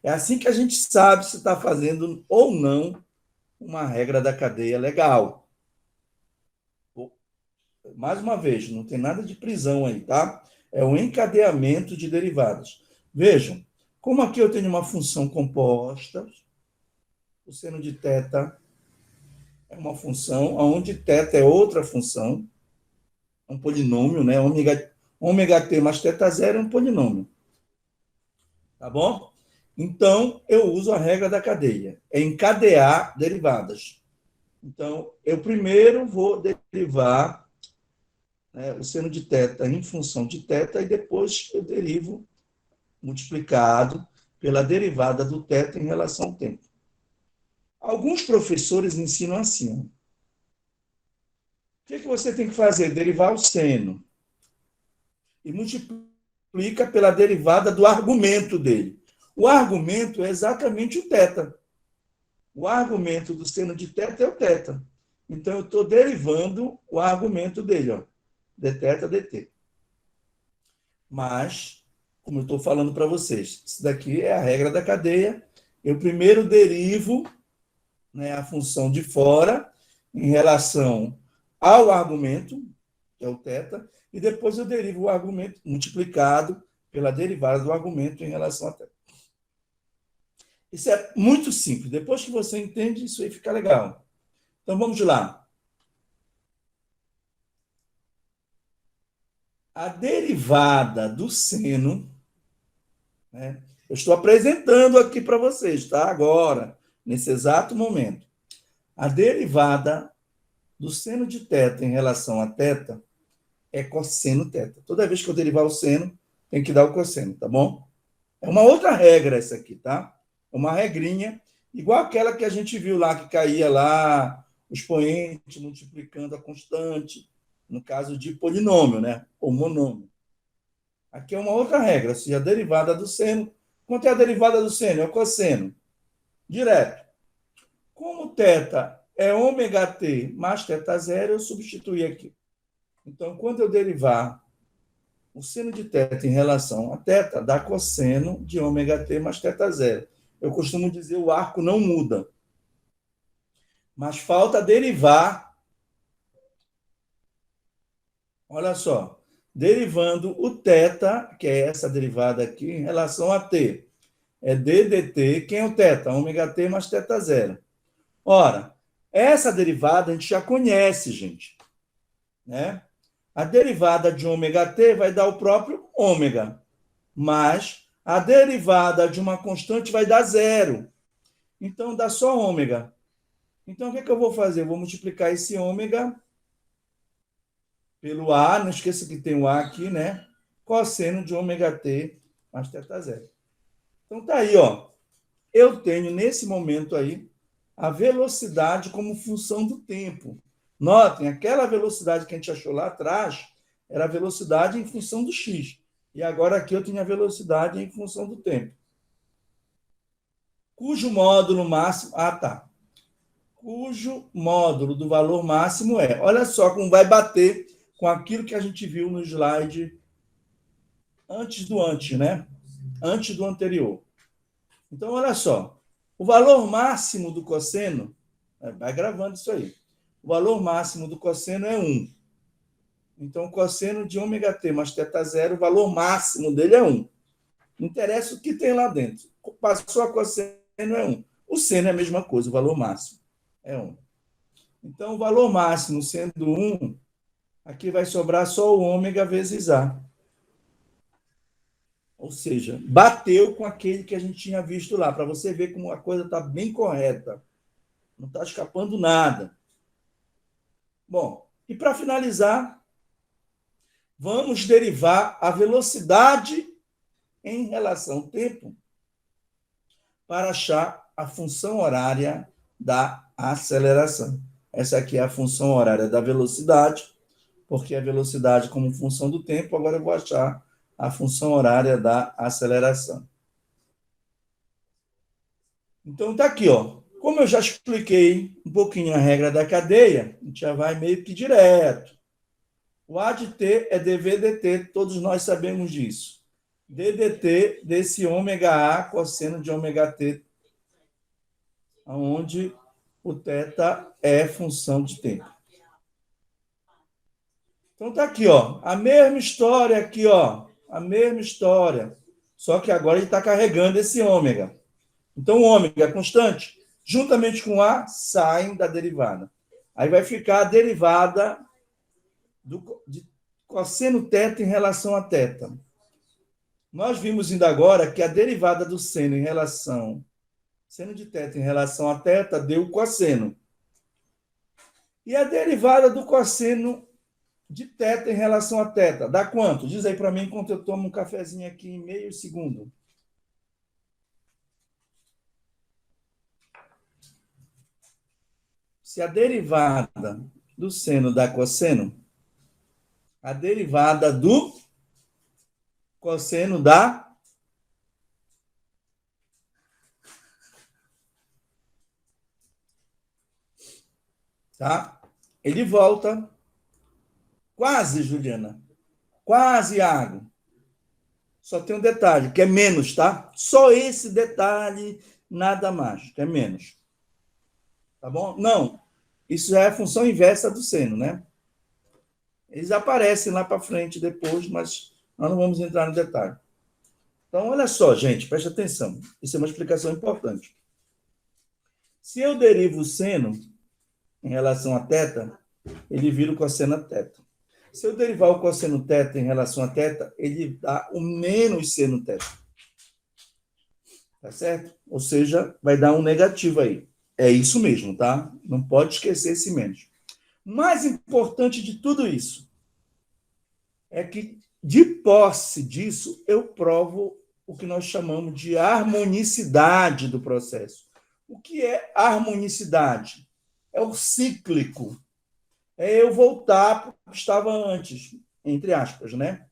É assim que a gente sabe se está fazendo ou não uma regra da cadeia legal. Mais uma vez, não tem nada de prisão aí, tá? É um encadeamento de derivadas. Vejam, como aqui eu tenho uma função composta, o seno de θ é uma função, onde θ é outra função, um polinômio, né? Ômega t mais θ zero é um polinômio. Tá bom? Então, eu uso a regra da cadeia. É encadear derivadas. Então, eu primeiro vou derivar, né, o seno de θ em função de θ e depois eu derivo multiplicado pela derivada do θ em relação ao tempo. Alguns professores ensinam assim. O que você tem que fazer? Derivar o seno e multiplica pela derivada do argumento dele. O argumento é exatamente o θ. O argumento do seno de θ é o θ. Então, eu estou derivando o argumento dele, ó, dθ dt. Mas, como eu estou falando para vocês, isso daqui é a regra da cadeia. Eu primeiro derivo, né, a função de fora em relação ao argumento, que é o θ, e depois eu derivo o argumento multiplicado pela derivada do argumento em relação a θ. Isso é muito simples. Depois que você entende, isso aí fica legal. Então, vamos lá. A derivada do seno, né? Eu estou apresentando aqui para vocês, tá? Agora, nesse exato momento. A derivada do seno de θ em relação a θ é cosseno θ. Toda vez que eu derivar o seno, tem que dar o cosseno, tá bom? É uma outra regra essa aqui, tá? É uma regrinha, igual aquela que a gente viu lá, que caía lá, o expoente multiplicando a constante, no caso de polinômio, né? Ou monômio. Aqui é uma outra regra, se a derivada do seno. Quanto é a derivada do seno? É o cosseno. Direto. Como θ é ômega t mais θ0, eu substituí aqui. Então, quando eu derivar o seno de θ em relação a θ, dá cosseno de ômega t mais θ0. Eu costumo dizer o arco não muda. Mas falta derivar. Olha só. Derivando o θ, que é essa derivada aqui, em relação a t. É d dt. Quem é o θ? Ômega t mais θ0. Ora, essa derivada a gente já conhece, gente. Né? A derivada de ômega t vai dar o próprio ômega, mas a derivada de uma constante vai dar zero. Então, dá só ômega. Então, o que, é que eu vou fazer? Eu vou multiplicar esse ômega pelo A, não esqueça que tem o A aqui, né? Cosseno de ômega t mais θ0. Então, tá aí, ó. Eu tenho, nesse momento aí, a velocidade como função do tempo. Notem, aquela velocidade que a gente achou lá atrás era a velocidade em função do x. E agora aqui eu tenho a velocidade em função do tempo. Cujo módulo máximo... Ah, tá. Cujo módulo do valor máximo é... Olha só como vai bater com aquilo que a gente viu no slide antes, né? Antes do anterior. Então, olha só. O valor máximo do cosseno... Vai gravando isso aí. O valor máximo do cosseno é 1. Então, o cosseno de ômega t mais θ0, o valor máximo dele é 1. Não interessa o que tem lá dentro. Passou a cosseno é 1. O seno é a mesma coisa, o valor máximo é 1. Então, o valor máximo sendo 1, aqui vai sobrar só o ômega vezes A. Ou seja, bateu com aquele que a gente tinha visto lá, para você ver como a coisa está bem correta. Não está escapando nada. Bom, e para finalizar, vamos derivar a velocidade em relação ao tempo para achar a função horária da aceleração. Essa aqui é a função horária da velocidade, porque a velocidade como função do tempo, agora eu vou achar a função horária da aceleração. Então, está aqui, ó. Como eu já expliquei um pouquinho a regra da cadeia, a gente já vai meio que direto. O A de t é dv dt, todos nós sabemos disso. ddt desse ômega A cosseno de ômega t, onde o θ é função de tempo. Então tá aqui, ó, a mesma história aqui, ó, a mesma história, só que agora ele está carregando esse ômega. Então o ômega é constante, juntamente com A, saem da derivada. Aí vai ficar a derivada de cosseno θ em relação a θ. Nós vimos ainda agora que a derivada do seno em relação... Seno de θ em relação a θ deu o cosseno. E a derivada do cosseno de θ em relação a θ dá quanto? Diz aí para mim enquanto eu tomo um cafezinho aqui em meio segundo. Se a derivada do seno dá cosseno, a derivada do cosseno dá... Tá? Ele volta. Quase, Juliana. Quase, Iago. Só tem um detalhe, que é menos, tá? Só esse detalhe, nada mais, que é menos. Tá bom? Não. Isso já é a função inversa do seno, né? Eles aparecem lá para frente depois, mas nós não vamos entrar no detalhe. Então, olha só, gente, preste atenção. Isso é uma explicação importante. Se eu derivo o seno em relação a θ, ele vira o cosseno a θ. Se eu derivar o cosseno θ em relação a θ, ele dá o menos seno θ. Tá certo? Ou seja, vai dar um negativo aí. É isso mesmo, tá? Não pode esquecer esse menos. Mais importante de tudo isso é que, de posse disso, eu provo o que nós chamamos de harmonicidade do processo. O que é harmonicidade? É o cíclico. É eu voltar para o que estava antes, entre aspas, né?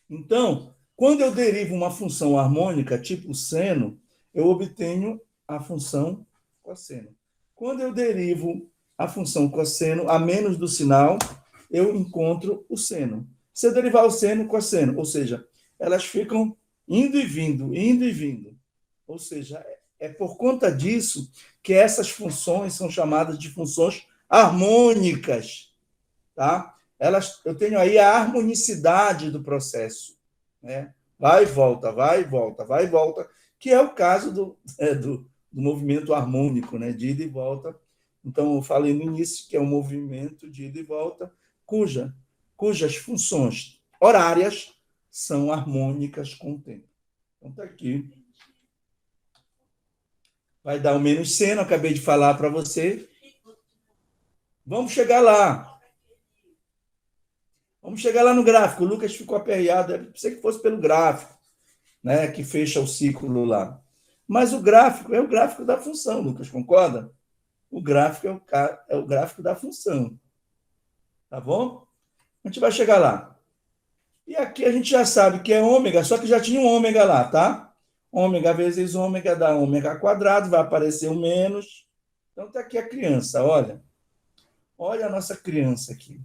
Então, quando eu derivo uma função harmônica, tipo seno, eu obtenho a função cosseno. Quando eu derivo a função cosseno a menos do sinal, eu encontro o seno. Se eu derivar o seno, cosseno, ou seja, elas ficam indo e vindo, indo e vindo. Ou seja, é por conta disso que essas funções são chamadas de funções harmônicas, tá? Eu tenho aí a harmonicidade do processo, né? Vai e volta, vai e volta, vai e volta, que é o caso do movimento harmônico, né? De ida e volta. Então, eu falei no início que é um movimento de ida e volta, cujas funções horárias são harmônicas com o tempo. Então, está aqui. Vai dar o menos seno, acabei de falar para você. Vamos chegar lá. Vamos chegar lá no gráfico. O Lucas ficou aperreado. Eu pensei que fosse pelo gráfico, né, que fecha o ciclo lá. Mas o gráfico é o gráfico da função, Lucas, concorda? O gráfico é o gráfico da função. Tá bom? A gente vai chegar lá. E aqui a gente já sabe que é ômega, só que já tinha um ômega lá, tá? Ômega vezes ômega dá ômega quadrado, vai aparecer o menos. Então tá aqui a criança, olha. Olha a nossa criança aqui.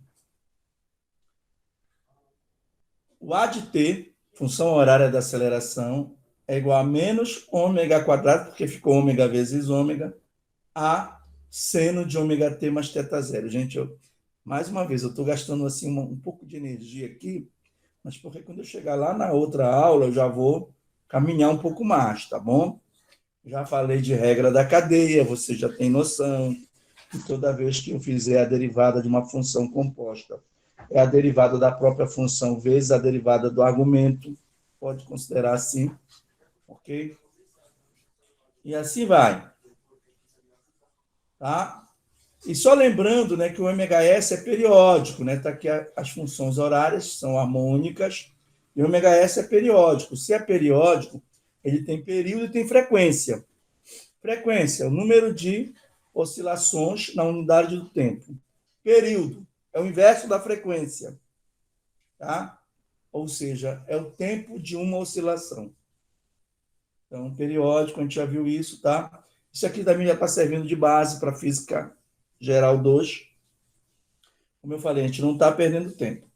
O A de t, função horária da aceleração, é igual a menos ômega quadrado, porque ficou ômega vezes ômega, a seno de ômega t mais θ zero. Gente, mais uma vez, eu estou gastando assim um pouco de energia aqui, mas porque quando eu chegar lá na outra aula, eu já vou caminhar um pouco mais, tá bom? Já falei de regra da cadeia, você já tem noção que toda vez que eu fizer a derivada de uma função composta, é a derivada da própria função vezes a derivada do argumento, pode considerar assim, ok? E assim vai, tá? E só lembrando, né, que o MHS é periódico, né? Tá aqui as funções horárias são harmônicas e o MHS é periódico. Se é periódico, ele tem período e tem frequência. Frequência, o número de oscilações na unidade do tempo. Período é o inverso da frequência, tá? Ou seja, é o tempo de uma oscilação. Então, periódico, a gente já viu isso, tá? Isso aqui também já está servindo de base para física geral 2. Como eu falei, a gente não está perdendo tempo.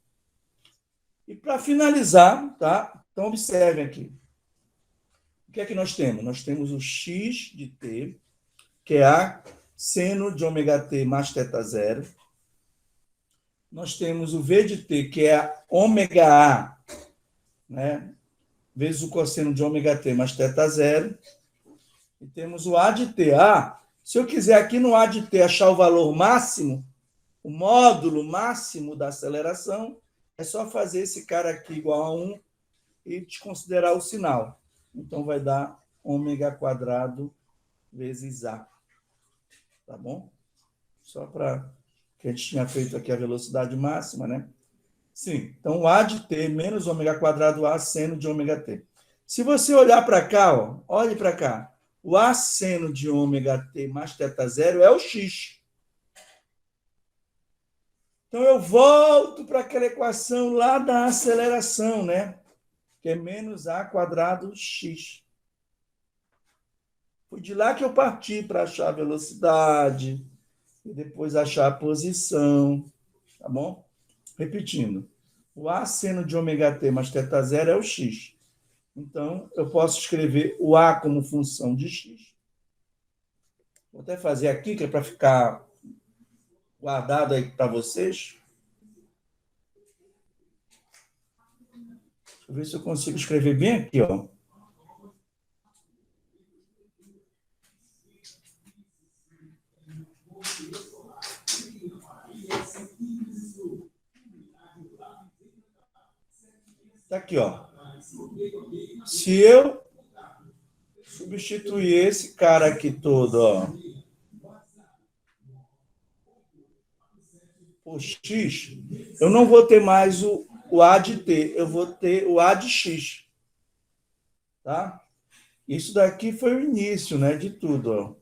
E para finalizar, tá? Então, observem aqui. O que é que nós temos? Nós temos o x de t, que é a seno de ômega t mais θ zero. Nós temos o v de t, que é a ômega a, né? Vezes o cosseno de ômega t mais θ zero. E temos o a de t. Se eu quiser aqui no a de t achar o valor máximo, o módulo máximo da aceleração, é só fazer esse cara aqui igual a 1 e desconsiderar o sinal. Então, vai dar ômega quadrado vezes A. Tá bom? Só para que a gente tinha feito aqui a velocidade máxima, né? Sim. Então, A de t menos ômega quadrado A seno de ômega t. Se você olhar para cá, ó, olhe para cá. O A seno de ômega t mais θ zero é o x. Então, eu volto para aquela equação lá da aceleração, né? Que é menos A quadrado x. Foi de lá que eu parti para achar a velocidade e depois achar a posição, tá bom? Repetindo, o A seno de ômega t mais θ zero é o x. Então, eu posso escrever o A como função de x. Vou até fazer aqui, que é para ficar guardado aí para vocês. Deixa eu ver se eu consigo escrever bem aqui, ó. Tá aqui, ó. Se eu substituir esse cara aqui todo, ó, por x, eu não vou ter mais o A de T, eu vou ter o A de x. Tá? Isso daqui foi o início, né, de tudo, ó.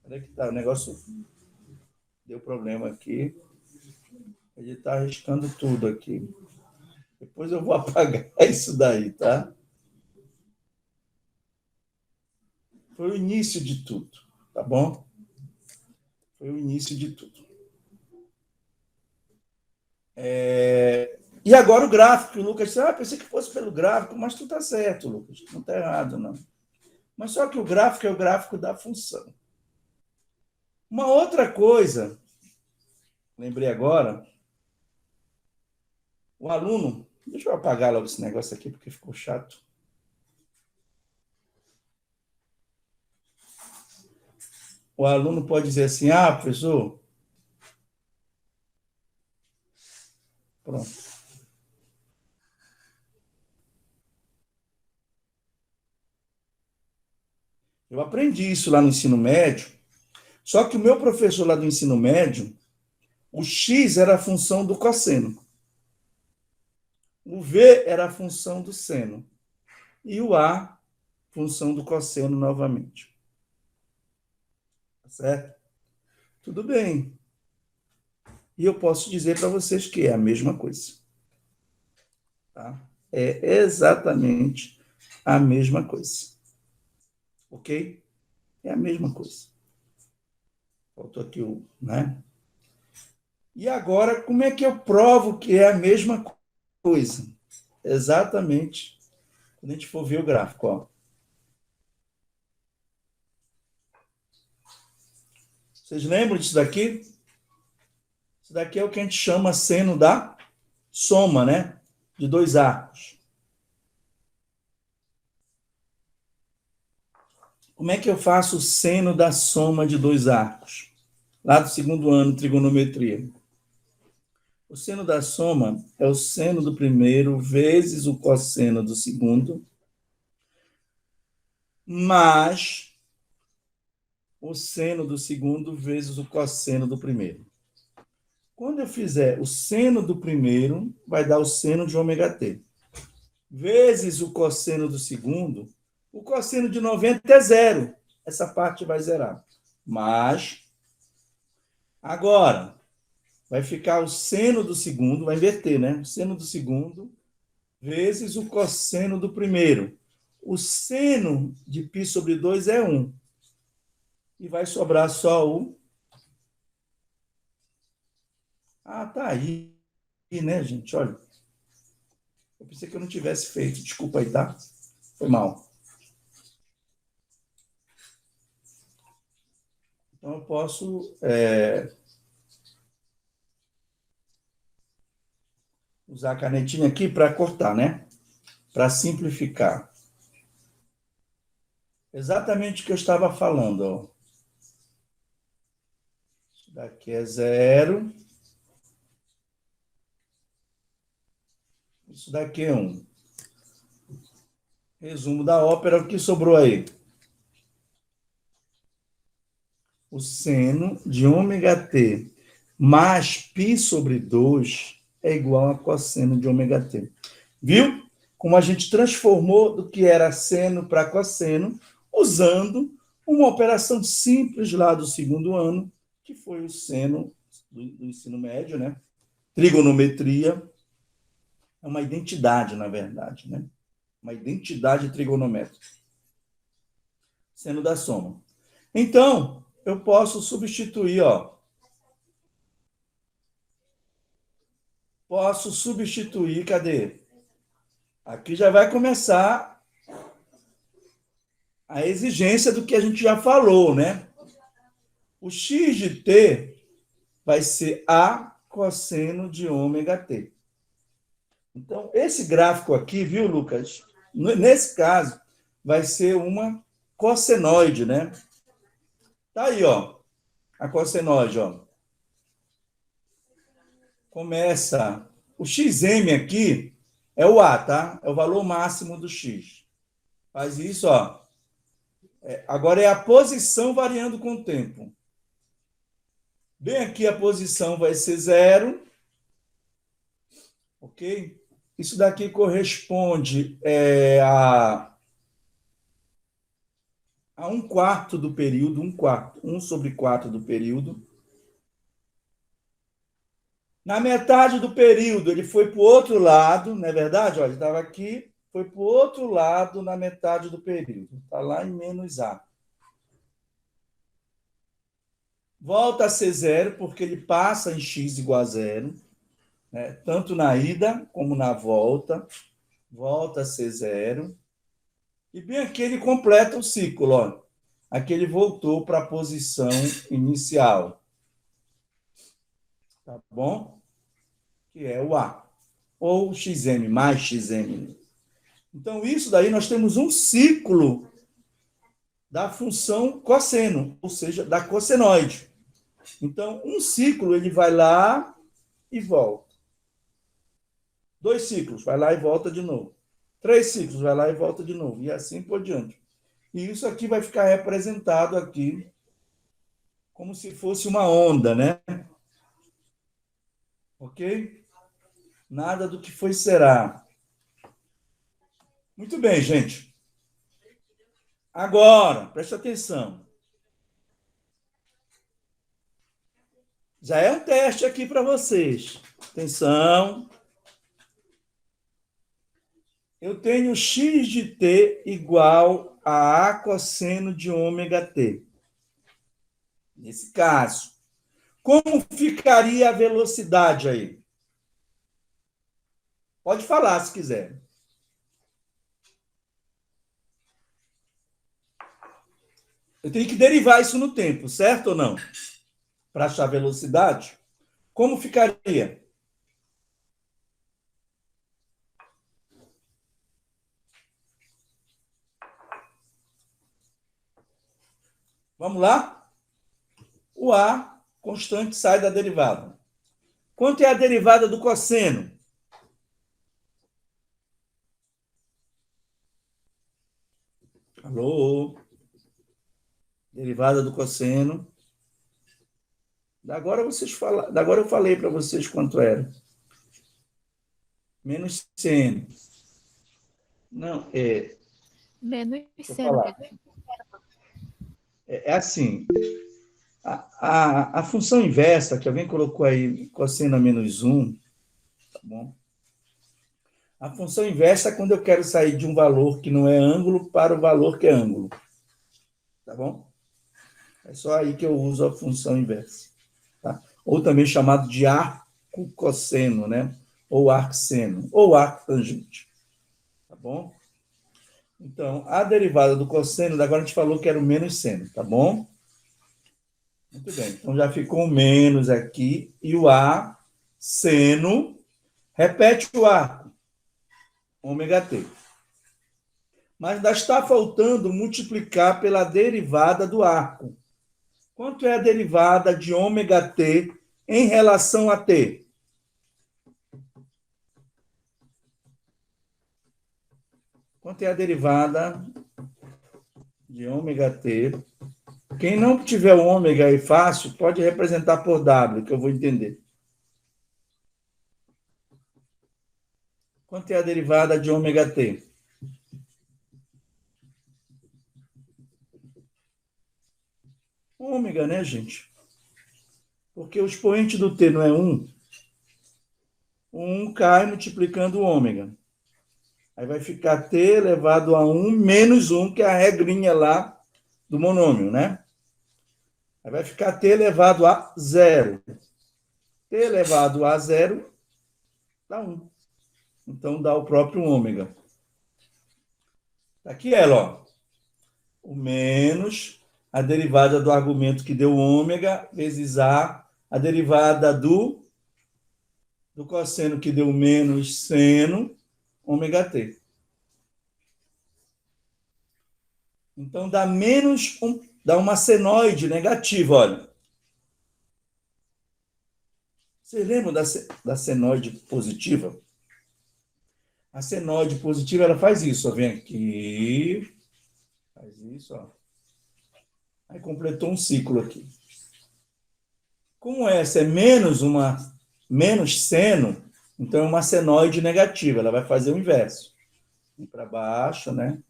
Onde é que tá? O negócio deu problema aqui. Ele está arriscando tudo aqui. Depois eu vou apagar isso daí, tá? Foi o início de tudo, tá bom? Foi o início de tudo. E agora o gráfico. O Lucas disse, pensei que fosse pelo gráfico, mas tu tá certo, Lucas. Não tá errado, não. Mas só que o gráfico é o gráfico da função. Uma outra coisa, lembrei agora, o aluno... Deixa eu apagar logo esse negócio aqui, porque ficou chato. O aluno pode dizer assim, professor... Pronto. Eu aprendi isso lá no ensino médio, só que o meu professor lá do ensino médio, o x era a função do cosseno. O v era a função do seno. E o a, função do cosseno novamente. Tá certo? Tudo bem. E eu posso dizer para vocês que é a mesma coisa. Tá? É exatamente a mesma coisa. Ok? É a mesma coisa. Faltou aqui o... né? E agora, como é que eu provo que é a mesma coisa? Exatamente. Quando a gente for ver o gráfico, ó. Vocês lembram disso daqui? Isso daqui é o que a gente chama seno da soma, né? De dois arcos. Como é que eu faço o seno da soma de dois arcos? Lá do segundo ano, trigonometria. O seno da soma é o seno do primeiro vezes o cosseno do segundo, mais o seno do segundo vezes o cosseno do primeiro. Quando eu fizer o seno do primeiro, vai dar o seno de ômega t. Vezes o cosseno do segundo, o cosseno de 90 é zero. Essa parte vai zerar. Mas, agora, vai ficar o seno do segundo, vai inverter, né? O seno do segundo vezes o cosseno do primeiro. O seno de π sobre 2 é 1. E vai sobrar só o... tá aí, né, gente? Olha. Eu pensei que eu não tivesse feito. Desculpa aí, tá? Foi mal. Então, eu posso usar a canetinha aqui para cortar, né? Para simplificar. Exatamente o que eu estava falando, ó. Isso daqui é 0. Isso daqui é 1. Resumo da ópera, o que sobrou aí? O seno de ômega t mais π sobre 2 é igual a cosseno de ômega t. Viu? Como a gente transformou do que era seno para cosseno, usando uma operação simples lá do segundo ano, que foi o seno do ensino médio, né? Trigonometria. É uma identidade, na verdade, né? Uma identidade trigonométrica. Seno da soma. Então, eu posso substituir, ó. Posso substituir, cadê? Aqui já vai começar a exigência do que a gente já falou, né? O x de t vai ser a cosseno de ômega t. Então, esse gráfico aqui, viu, Lucas? Nesse caso, vai ser uma cossenoide, né? Tá aí, ó. a cossenoide, ó. Começa... O XM aqui é o A, tá? É o valor máximo do X. Faz isso, ó. Agora é a posição variando com o tempo. Bem aqui a posição vai ser 0. Ok? Isso daqui corresponde a 1/4 do período, 1/4, 1/4 do período. Na metade do período, ele foi para o outro lado, não é verdade? Olha, ele estava aqui, foi para o outro lado na metade do período. Está lá em menos A. Volta a ser 0, porque ele passa em x igual a 0, né? Tanto na ida como na volta. Volta a ser 0. E bem aqui ele completa o ciclo. Ó. Aqui ele voltou para a posição inicial. Tá bom? Que é o A. Ou XM, mais XM. Então, isso daí nós temos um ciclo da função cosseno, ou seja, da cossenoide. Então, um ciclo, ele vai lá e volta. 2 ciclos, vai lá e volta de novo. 3 ciclos, vai lá e volta de novo. E assim por diante. E isso aqui vai ficar representado aqui como se fosse uma onda, né? Ok? Nada do que foi será. Muito bem, gente. Agora, preste atenção. Já é um teste aqui para vocês. Atenção. Eu tenho x de t igual a A cosseno de ômega t. Nesse caso, como ficaria a velocidade aí? Pode falar se quiser. Eu tenho que derivar isso no tempo, certo ou não? Para achar a velocidade. Como ficaria? Vamos lá? O A constante sai da derivada. Quanto é a derivada do cosseno? Alô? Derivada do cosseno. Agora eu falei para vocês quanto era. Menos seno. Não, Menos deixa eu seno. falar. É assim, a função inversa, que alguém colocou aí, cosseno a menos 1, tá bom? A função inversa é quando eu quero sair de um valor que não é ângulo para o valor que é ângulo. Tá bom? É só aí que eu uso a função inversa. Tá? Ou também chamado de arco cosseno, né? Ou arcseno, ou arco tangente. Tá bom? Então, a derivada do cosseno, agora a gente falou que era o menos seno, tá bom? Muito bem. Então, já ficou o menos aqui. E o A, seno, repete o arco, ômega t. Mas ainda está faltando multiplicar pela derivada do arco. Quanto é a derivada de ômega t em relação a t? Quanto é a derivada de ômega t? Quem não tiver o ômega aí fácil, pode representar por W, que eu vou entender. Quanto é a derivada de ômega t? Ômega, né, gente? Porque o expoente do t não é 1. 1 cai multiplicando o ômega. Aí vai ficar t elevado a 1 menos 1, que é a regrinha lá do monômio, né? Aí vai ficar t elevado a 0. T elevado a 0 dá 1. Então dá o próprio ômega. Aqui ela, ó. O menos a derivada do argumento que deu ômega vezes a derivada do cosseno que deu menos seno, ômega t. Então dá menos dá uma senoide negativa, olha. Vocês lembram da senoide positiva? A senoide positiva, ela faz isso, ó, vem aqui, faz isso, ó. Aí completou um ciclo aqui. Como essa é menos seno, então é uma senoide negativa, ela vai fazer o inverso. Vem para baixo, né?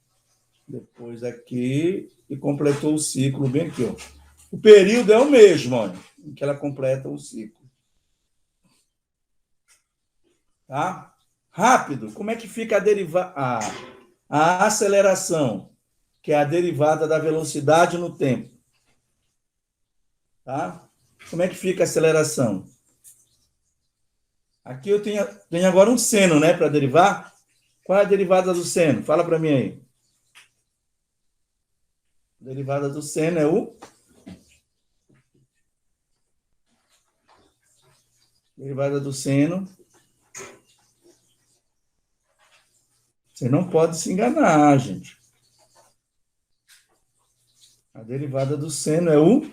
Depois aqui, e completou o ciclo bem aqui, ó. O período é o mesmo, olha, em que ela completa o ciclo. Tá? Rápido, como é que fica a aceleração, que é a derivada da velocidade no tempo? Tá? Como é que fica a aceleração? Aqui eu tenho agora um seno, né, para derivar. Qual é a derivada do seno? Fala para mim aí. A derivada do seno é o... Derivada do seno. Você não pode se enganar, gente. A derivada do seno é o...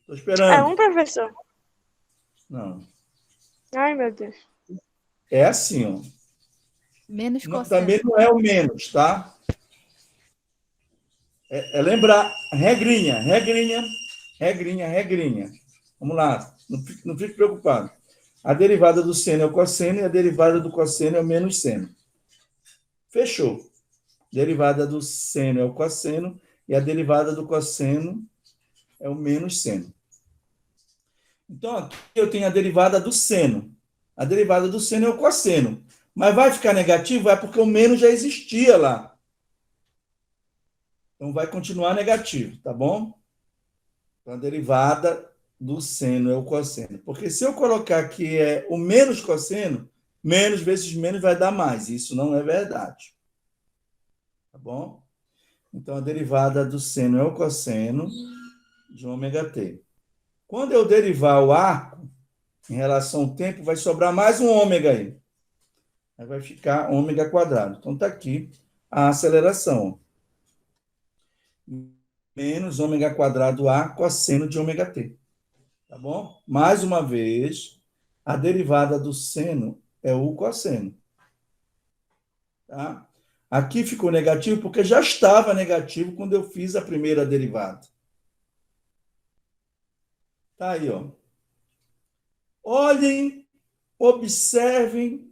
Estou esperando. É um, professor? Não. Ai, meu Deus. É assim, ó. Menos cosseno. Também não é o menos, tá? É lembrar, regrinha. Vamos lá, não fique preocupado. A derivada do seno é o cosseno e a derivada do cosseno é o menos seno. Fechou. Derivada do seno é o cosseno e a derivada do cosseno é o menos seno. Então, aqui eu tenho a derivada do seno. A derivada do seno é o cosseno. Mas vai ficar negativo? Vai porque o menos já existia lá. Então, vai continuar negativo, tá bom? Então, a derivada do seno é o cosseno. Porque se eu colocar que é o menos cosseno, menos vezes menos vai dar mais. Isso não é verdade. Tá bom? Então, a derivada do seno é o cosseno de ômega t. Quando eu derivar o arco em relação ao tempo, vai sobrar mais um ômega aí. Aí vai ficar ômega quadrado. Então, está aqui a aceleração. Menos ômega quadrado A cosseno de ômega t. Tá bom? Mais uma vez, a derivada do seno é o cosseno. Tá? Aqui ficou negativo porque já estava negativo quando eu fiz a primeira derivada. Tá aí, ó. Olhem, observem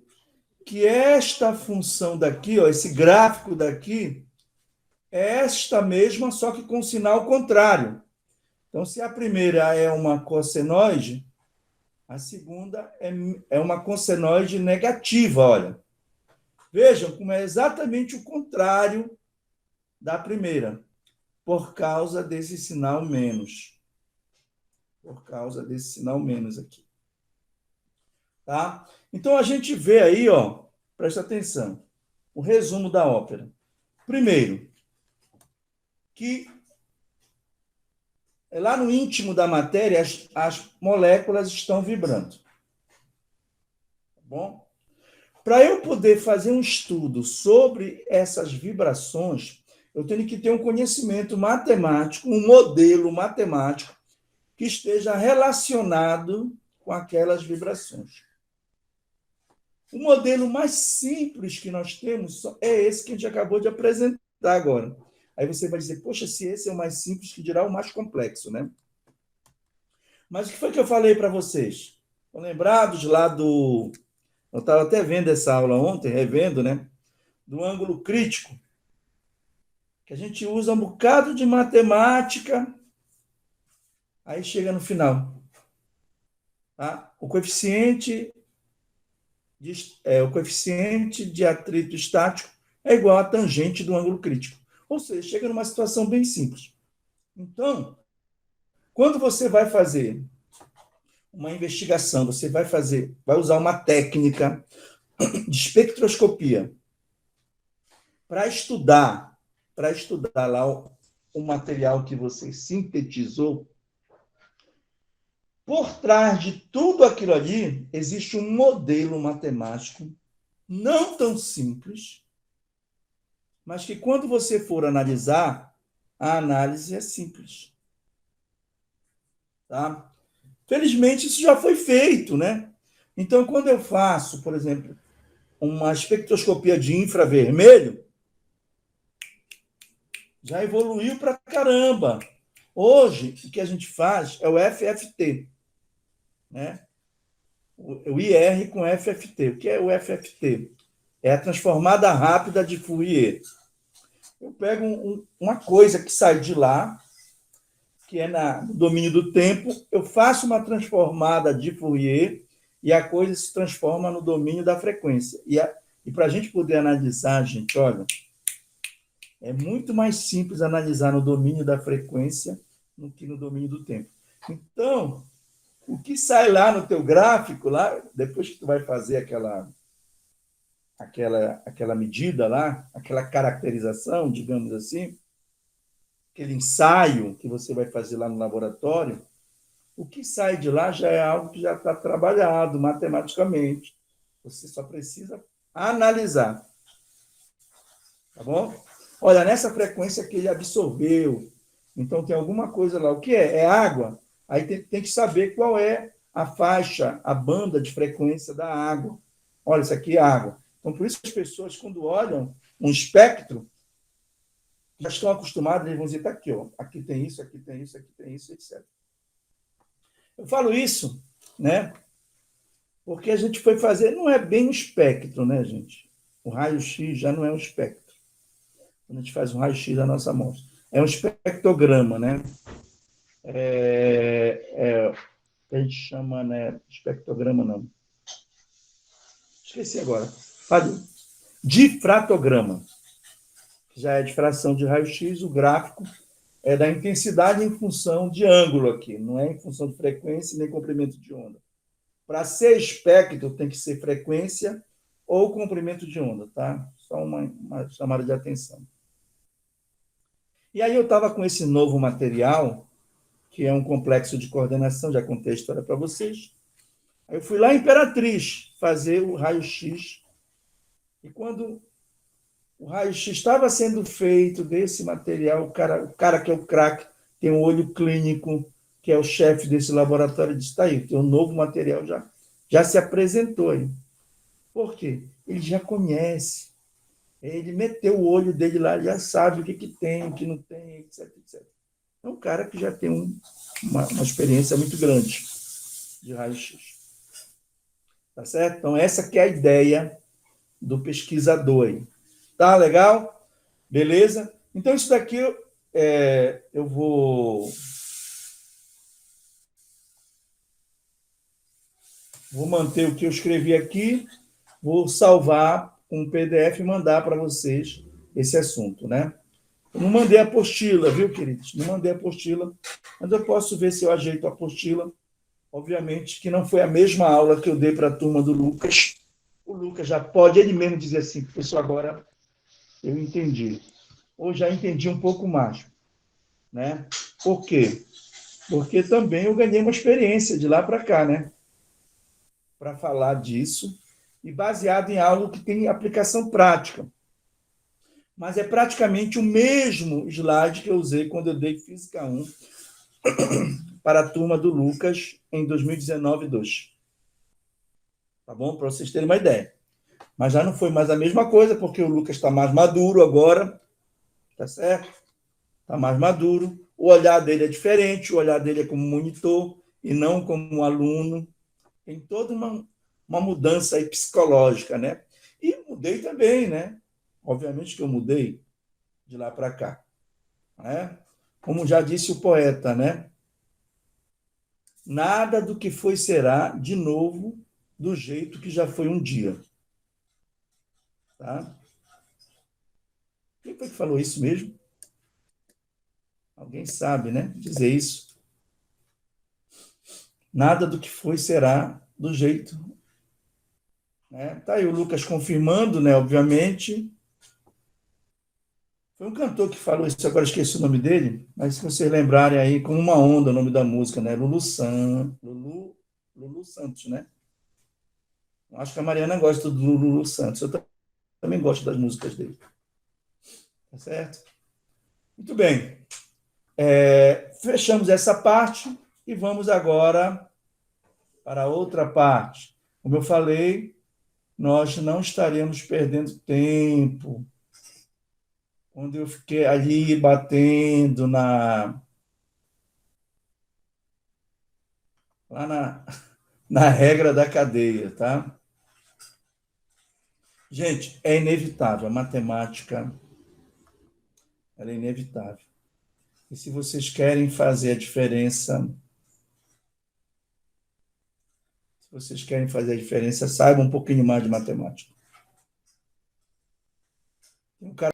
que esta função daqui, ó, esse gráfico daqui, é esta mesma, só que com sinal contrário. Então, se a primeira é uma cossenoide, a segunda é uma cossenoide negativa, olha. Vejam como é exatamente o contrário da primeira, por causa desse sinal menos. Por causa desse sinal menos aqui. Tá? Então, a gente vê aí, ó, presta atenção, o resumo da ópera. Primeiro, que lá no íntimo da matéria, as moléculas estão vibrando. Tá bom? Para eu poder fazer um estudo sobre essas vibrações, eu tenho que ter um conhecimento matemático, um modelo matemático que esteja relacionado com aquelas vibrações. O modelo mais simples que nós temos é esse que a gente acabou de apresentar agora. Aí você vai dizer, poxa, se esse é o mais simples, que dirá o mais complexo, né? Mas o que foi que eu falei para vocês? Estão lembrados lá do... Eu estava até vendo essa aula ontem, revendo, né? Do ângulo crítico, que a gente usa um bocado de matemática, aí chega no final. Tá? O coeficiente de atrito estático é igual à tangente do ângulo crítico. Ou seja, chega numa situação bem simples. Então, quando você vai fazer uma investigação, você vai usar uma técnica de espectroscopia para estudar lá o material que você sintetizou. Por trás de tudo aquilo ali, existe um modelo matemático não tão simples, mas que quando você for analisar, a análise é simples. Tá? Felizmente, isso já foi feito, né? Então, quando eu faço, por exemplo, uma espectroscopia de infravermelho, já evoluiu para caramba. Hoje, o que a gente faz é o FFT, né? O IR com FFT. O que é o FFT? É a transformada rápida de Fourier. Eu pego uma coisa que sai de lá, que é no domínio do tempo, eu faço uma transformada de Fourier e a coisa se transforma no domínio da frequência. E para a gente poder analisar, gente, olha, é muito mais simples analisar no domínio da frequência do que no domínio do tempo. Então, o que sai lá no teu gráfico, lá, depois que tu vai fazer aquela medida lá, aquela caracterização, digamos assim, aquele ensaio que você vai fazer lá no laboratório, o que sai de lá já é algo que já está trabalhado matematicamente. Você só precisa analisar. Tá bom? Olha, nessa frequência que ele absorveu, então tem alguma coisa lá. O que é? É água? Aí tem que saber qual é a faixa, a banda de frequência da água. Olha, isso aqui é água. Então, por isso que as pessoas, quando olham um espectro, já estão acostumadas, eles vão dizer, tá aqui, ó, aqui tem isso, aqui tem isso, aqui tem isso, etc. Eu falo isso, né? Porque a gente foi fazer, não é bem um espectro, né, gente? O raio-x já não é um espectro. Quando a gente faz um raio-x da nossa amostra. É um espectrograma, né? A gente chama, né? Espectrograma, não. Esqueci agora. Falei. Difratograma. Já é difração de raio-x, o gráfico é da intensidade em função de ângulo aqui, não é em função de frequência nem comprimento de onda. Para ser espectro, tem que ser frequência ou comprimento de onda, tá? Só uma chamada de atenção. E aí eu estava com esse novo material, que é um complexo de coordenação, já contei a história para vocês. Aí eu fui lá em Imperatriz fazer o raio-x. E quando o raio-x estava sendo feito desse material, o cara que é o craque, tem um olho clínico, que é o chefe desse laboratório, disse, está aí, tem um novo material, já se apresentou aí. Por quê? Ele já conhece. Ele meteu o olho dele lá, já sabe o que tem, o que não tem, etc, etc. É um cara que já tem uma experiência muito grande de raio-x. Tá certo? Então, essa que é a ideia do pesquisador aí. Tá legal? Beleza? Então, isso daqui eu vou manter o que eu escrevi aqui, vou salvar um PDF e mandar para vocês esse assunto, né? Eu não mandei a apostila, viu, queridos? Não mandei a apostila, mas eu posso ver se eu ajeito a apostila. Obviamente que não foi a mesma aula que eu dei para a turma do Lucas. O Lucas já pode ele mesmo dizer assim, professor, agora eu entendi. Ou já entendi um pouco mais, né? Por quê? Porque também eu ganhei uma experiência de lá para cá, né? Para falar disso, e baseado em algo que tem aplicação prática. Mas é praticamente o mesmo slide que eu usei quando eu dei Física 1 para a turma do Lucas em 2019-2. Tá bom? Para vocês terem uma ideia. Mas já não foi mais a mesma coisa, porque o Lucas está mais maduro agora, tá certo? Está mais maduro. O olhar dele é diferente, o olhar dele é como monitor e não como aluno. Tem toda uma mudança aí psicológica, né? E mudei também, né? Obviamente que eu mudei de lá para cá. Né? Como já disse o poeta, né? Nada do que foi será de novo do jeito que já foi um dia. Tá? Quem foi que falou isso mesmo? Alguém sabe, né? Dizer isso. Nada do que foi será do jeito. Né? Tá aí o Lucas confirmando, né? Obviamente. Foi um cantor que falou isso, agora esqueci o nome dele, mas se vocês lembrarem aí, como uma onda, o nome da música, né? Lulu Santos, né? Acho que a Mariana gosta do Lulu Santos. Eu também gosto das músicas dele. Tá certo? Muito bem. Fechamos essa parte e vamos agora para a outra parte. Como eu falei, nós não estaremos perdendo tempo. Quando eu fiquei ali batendo lá na regra da cadeia, tá? Gente, é inevitável, a matemática ela é inevitável. E se vocês querem fazer a diferença, saibam um pouquinho mais de matemática. Tem um cara